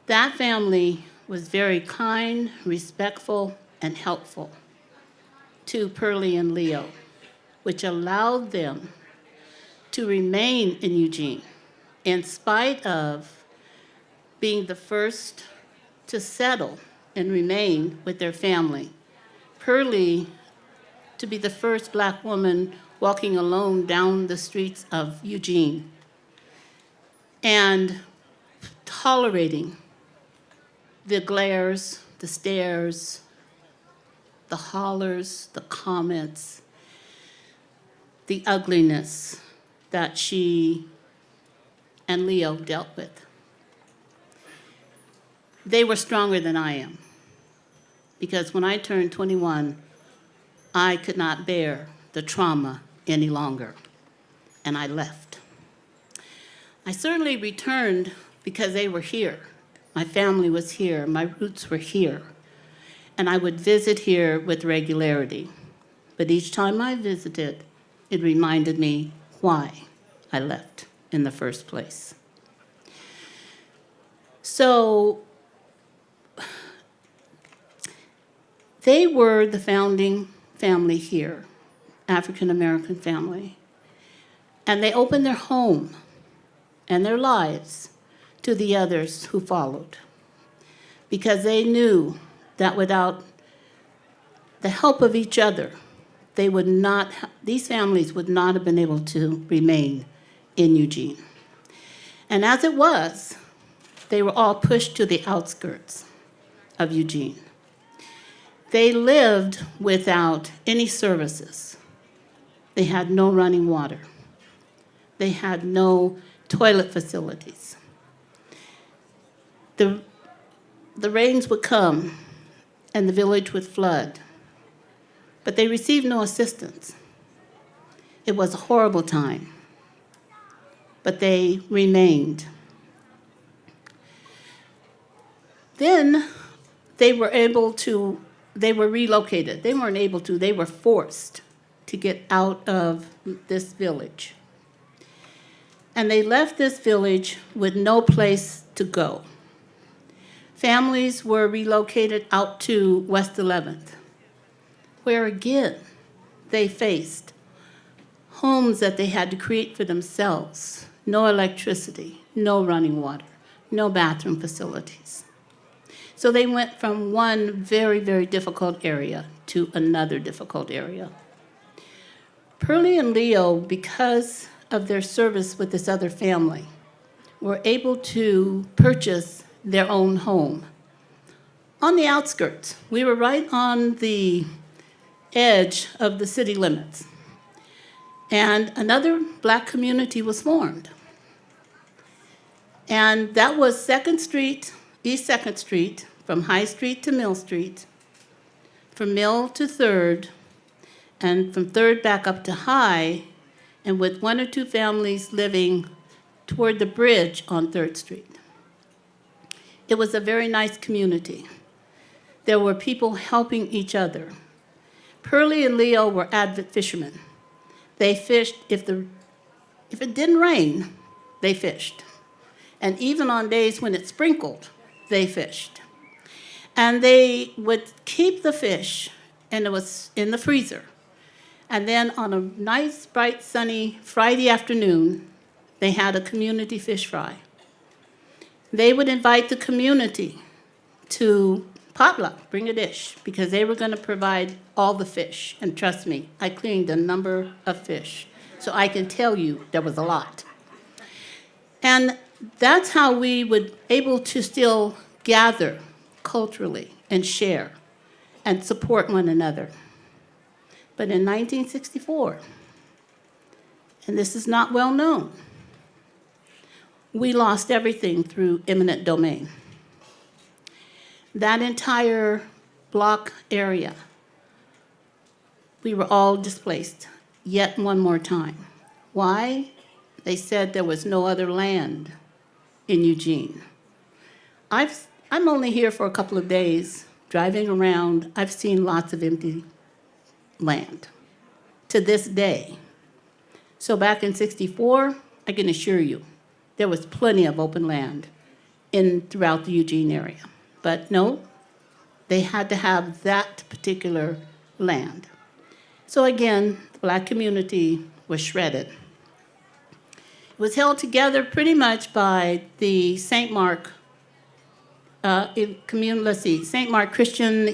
That family was very kind, respectful, and helpful to Pearlie and Leo, which allowed them to remain in Eugene in spite of being the first to settle and remain with their family. Pearlie to be the first Black woman walking alone down the streets of Eugene and tolerating the glares, the stares, the hollers, the comments, the ugliness that she and Leo dealt with. They were stronger than I am, because when I turned 21, I could not bear the trauma any longer, and I left. I certainly returned because they were here. My family was here, my roots were here, and I would visit here with regularity. But each time I visited, it reminded me why I left in the first place. So they were the founding family here, African-American family. And they opened their home and their lives to the others who followed, because they knew that without the help of each other, these families would not have been able to remain in Eugene. And as it was, they were all pushed to the outskirts of Eugene. They lived without any services. They had no running water. They had no toilet facilities. The rains would come and the village would flood, but they received no assistance. It was a horrible time, but they remained. Then they were relocated. They weren't able to, they were forced to get out of this village. And they left this village with no place to go. Families were relocated out to West 11th, where again they faced homes that they had to create for themselves, no electricity, no running water, no bathroom facilities. So they went from one very, very difficult area to another difficult area. Pearlie and Leo, because of their service with this other family, were able to purchase their own home on the outskirts. We were right on the edge of the city limits. And another Black community was formed. And that was 2nd Street, East 2nd Street, from High Street to Mill Street, from Mill to 3rd, and from 3rd back up to High, and with 1 or 2 families living toward the bridge on 3rd Street. It was a very nice community. There were people helping each other. Pearlie and Leo were avid fishermen. They fished, if it didn't rain, they fished. And even on days when it sprinkled, they fished. And they would keep the fish, and it was in the freezer. And then on a nice, bright, sunny Friday afternoon, they had a community fish fry. They would invite the community to potluck, bring a dish, because they were going to provide all the fish. And trust me, I cleaned a number of fish, so I can tell you there was a lot. And that's how we were able to still gather culturally and share and support one another. But in 1964, and this is not well known, we lost everything through eminent domain. That entire block area, we were all displaced yet one more time. Why? They said there was no other land in Eugene. I'm only here for a couple of days, driving around. I've seen lots of empty land to this day. So back in '64, I can assure you, there was plenty of open land throughout the Eugene area. But no, they had to have that particular land. So again, the Black community was shredded. It was held together pretty much by the St. Mark St. Mark Christian,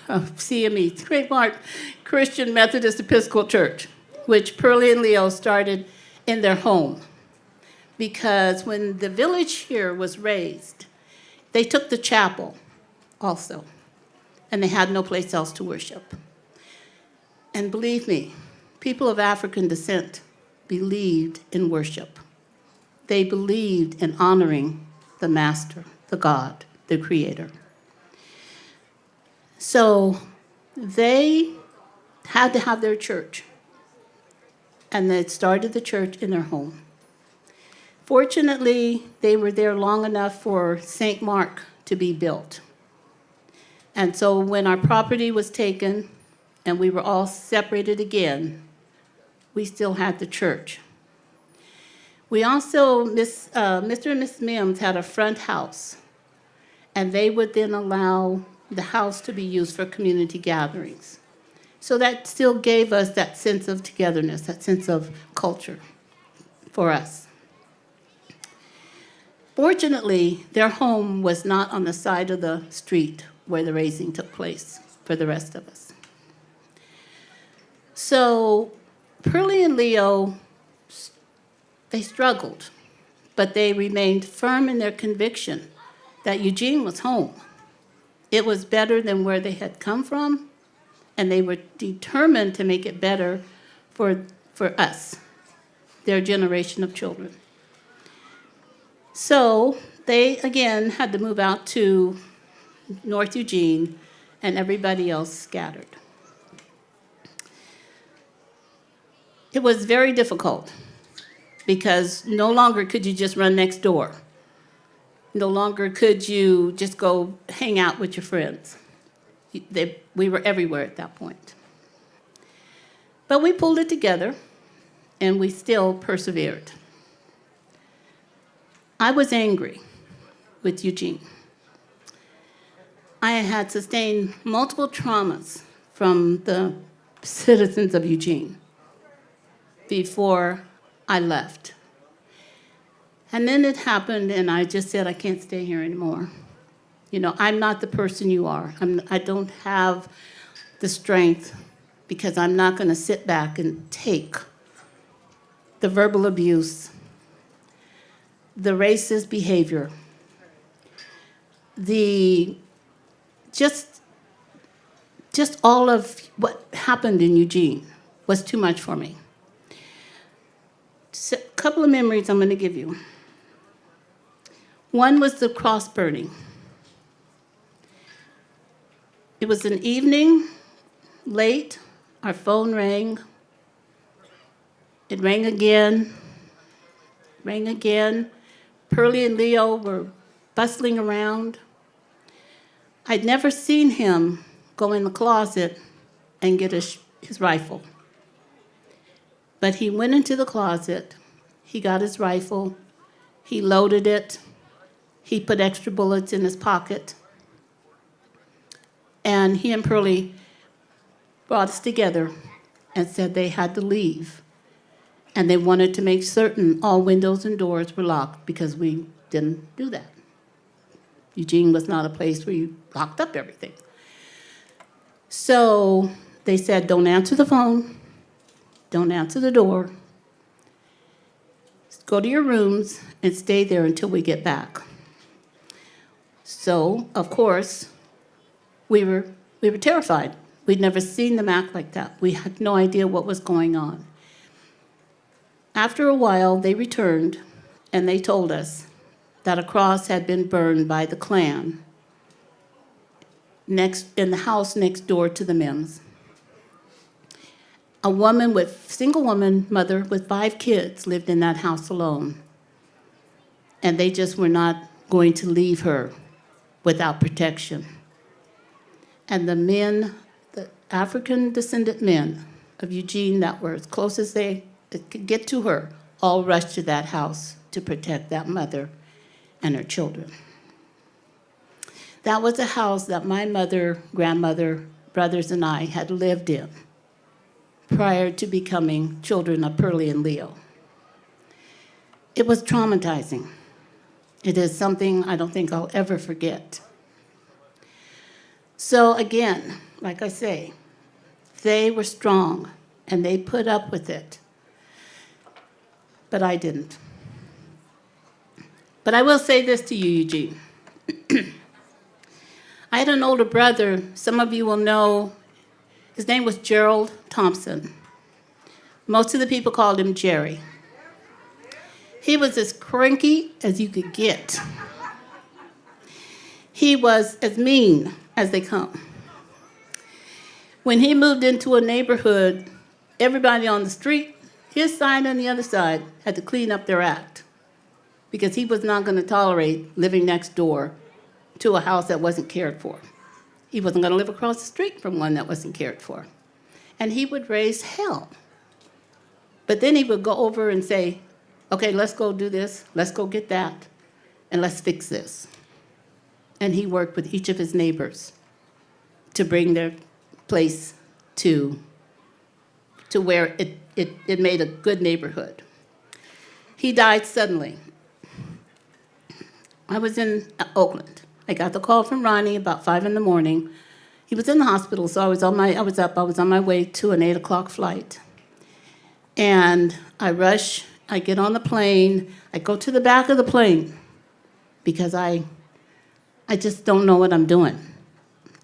CME, St. Mark Christian Methodist Episcopal Church, which Pearlie and Leo started in their home. Because when the village here was raised, they took the chapel also, and they had no place else to worship. And believe me, people of African descent believed in worship. They believed in honoring the Master, the God, the Creator. So they had to have their church, and they started the church in their home. Fortunately, they were there long enough for St. Mark to be built. And so when our property was taken and we were all separated again, we still had the church. We also, Mr. and Mrs. Mims had a front house and they would then allow the house to be used for community gatherings. So that still gave us that sense of togetherness, that sense of culture for us. Fortunately, their home was not on the side of the street where the raising took place for the rest of us. So Pearlie and Leo, they struggled, but they remained firm in their conviction that Eugene was home. It was better than where they had come from, and they were determined to make it better for us, their generation of children. So they, again, had to move out to North Eugene, and everybody else scattered. It was very difficult because no longer could you just run next door. No longer could you just go hang out with your friends. We were everywhere at that point. But we pulled it together, and we still persevered. I was angry with Eugene. I had sustained multiple traumas from the citizens of Eugene before I left. And then it happened, and I just said, I can't stay here anymore. You know, I'm not the person you are. I don't have the strength, because I'm not going to sit back and take the verbal abuse, the racist behavior, the just all of what happened in Eugene was too much for me. So, a couple of memories I'm going to give you. One was the cross burning. It was an evening, late, our phone rang. It rang again, rang again. Pearlie and Leo were bustling around. I'd never seen him go in the closet and get his rifle. But he went into the closet, he got his rifle, he loaded it, he put extra bullets in his pocket, and he and Pearlie brought us together and said they had to leave. And they wanted to make certain all windows and doors were locked, because we didn't do that. Eugene was not a place where you locked up everything. So they said, don't answer the phone, don't answer the door. Go to your rooms and stay there until we get back. So, of course, we were terrified. We'd never seen them act like that. We had no idea what was going on. After a while, they returned, and they told us that a cross had been burned by the Klan in the house next door to the Mims. Single woman, mother with 5 kids, lived in that house alone. And they just were not going to leave her without protection. And the men, the African descendant men of Eugene that were as close as they could get to her, all rushed to that house to protect that mother and her children. That was a house that my mother, grandmother, brothers, and I had lived in prior to becoming children of Pearlie and Leo. It was traumatizing. It is something I don't think I'll ever forget. So again, like I say, they were strong and they put up with it. But I didn't. But I will say this to you, Eugene. I had an older brother, some of you will know, his name was Gerald Thompson. Most of the people called him Jerry. He was as cranky as you could get. He was as mean as they come. When he moved into a neighborhood, everybody on the street, his side and the other side, had to clean up their act, because he was not going to tolerate living next door to a house that wasn't cared for. He wasn't going to live across the street from one that wasn't cared for. And he would raise hell. But then he would go over and say, okay, let's go do this, let's go get that, and let's fix this. and he worked with each of his neighbors to bring their place to where it made a good neighborhood. He died suddenly. I was in Oakland. I got the call from Ronnie about 5 in the morning. He was in the hospital, so I was on my way to an 8 o'clock flight. And I rush, I get on the plane, I go to the back of the plane because I just don't know what I'm doing.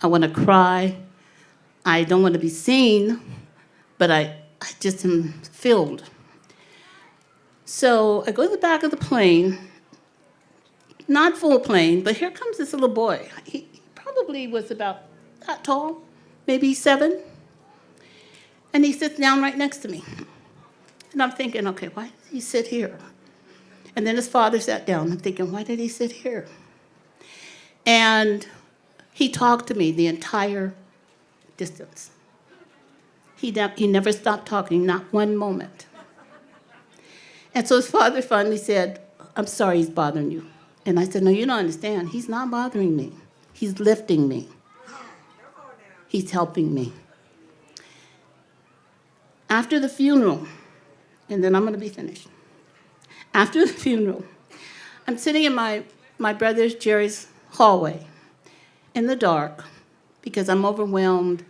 I want to cry. I don't want to be seen, but I just am filled. So I go to the back of the plane, not full plane, but here comes this little boy. He probably was about that tall, maybe 7. And he sits down right next to me. And I'm thinking, okay, why did he sit here? And then his father sat down. I'm thinking, why did he sit here? And he talked to me the entire distance. He never stopped talking, not one moment. And so his father finally said, I'm sorry he's bothering you. And I said, no, you don't understand. He's not bothering me. He's lifting me. He's helping me. After the funeral, and then I'm going to be finished. After the funeral, I'm sitting in my brother Jerry's hallway in the dark because I'm overwhelmed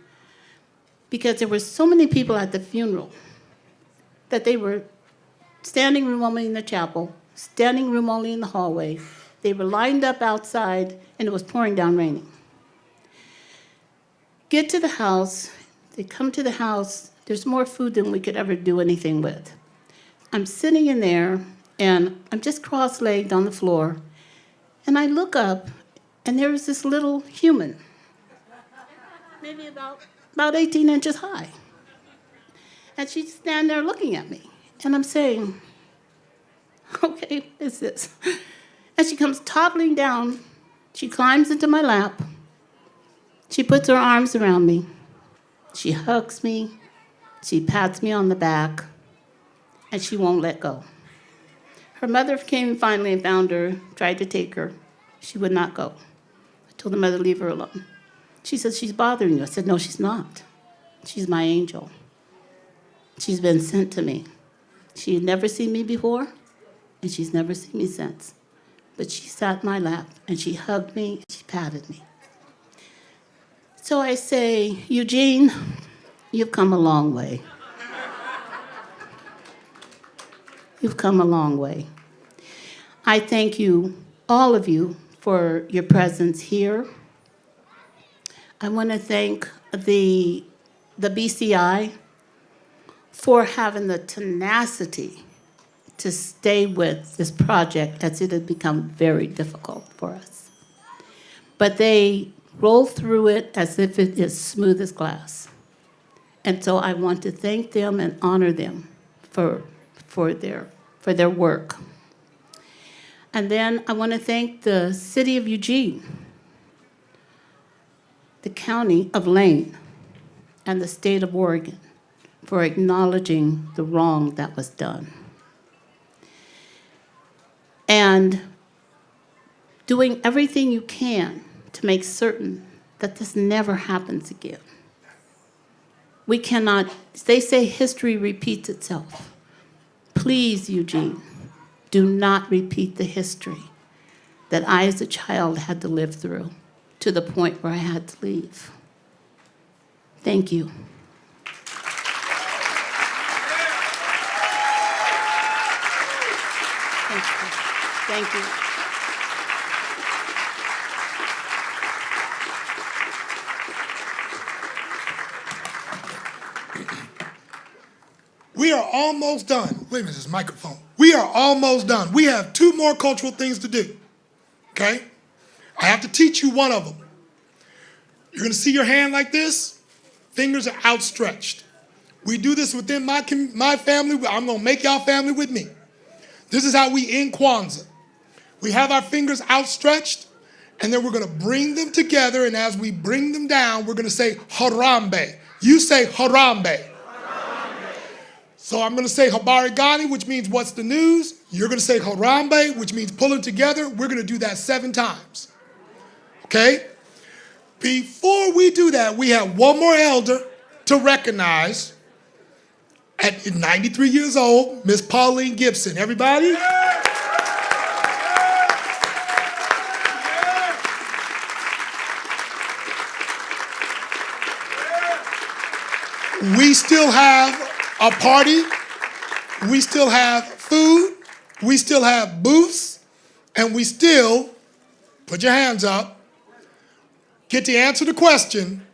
because there were so many people at the funeral that they were standing room only in the chapel, standing room only in the hallway. They were lined up outside, and it was pouring down raining. Get to the house. They come to the house. There's more food than we could ever do anything with. I'm sitting in there, and I'm just cross-legged on the floor, and I look up, and there was this little human, maybe about 18 inches high. And she's standing there looking at me, and I'm saying, okay, what is this? And she comes toddling down. She climbs into my lap. She puts her arms around me. She hugs me. She pats me on the back. And she won't let go. Her mother came finally and found her, tried to take her. She would not go. I told the mother, leave her alone. She said, she's bothering you. I said, no, she's not. She's my angel. She's been sent to me. She had never seen me before, and she's never seen me since. But she sat in my lap, and she hugged me, and she patted me. So I say, Eugene, you've come a long way. You've come a long way. I thank you, all of you, for your presence here. I want to thank the BCI for having the tenacity to stay with this project as it had become very difficult for us. But they rolled through it as if it is smooth as glass. And so I want to thank them and honor them for their work. And then I want to thank the city of Eugene, the county of Lane, and the state of Oregon for acknowledging the wrong that was done. And doing everything you can to make certain that this never happens again. We cannot, they say history repeats itself. Please, Eugene, do not repeat the history that I as a child had to live through to the point where I had to leave. Thank you. Thank you. We are almost done. Wait a minute, this microphone. We are almost done. We have 2 more cultural things to do, okay? I have to teach you one of them. You're gonna see your hand like this. Fingers are outstretched. We do this within my family. I'm gonna make y'all family with me. This is how we end Kwanzaa. We have our fingers outstretched, and then we're gonna bring them together, and as we bring them down, we're gonna say Harambe. You say Harambe. So I'm gonna say Habari Gani, which means what's the news? You're gonna say Harambe, which means pull it together. We're gonna do that 7 times. Okay? Before we do that, we have one more elder to recognize. At 93 years old, Miss Pauline Gibson. Everybody? We still have a party. We still have food. We still have booths. And we still, put your hands up, get to answer the question,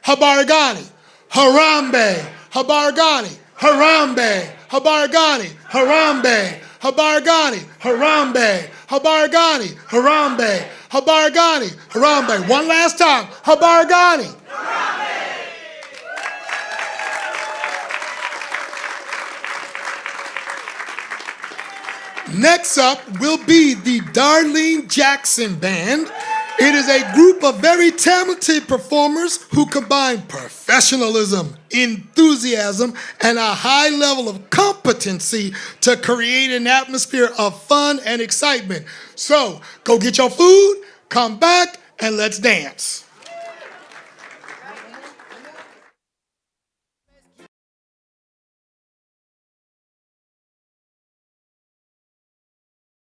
Habarigani, Harambe, Habarigani, Harambe, Habarigani, Harambe, Habarigani, Harambe, Habarigani, Harambe, Habarigani, Harambe. One last time, Habarigani. Next up will be the Darlene Jackson Band. It is a group of very talented performers who combine professionalism, enthusiasm, and a high level of competency to create an atmosphere of fun and excitement. So, go get your food, come back, and let's dance.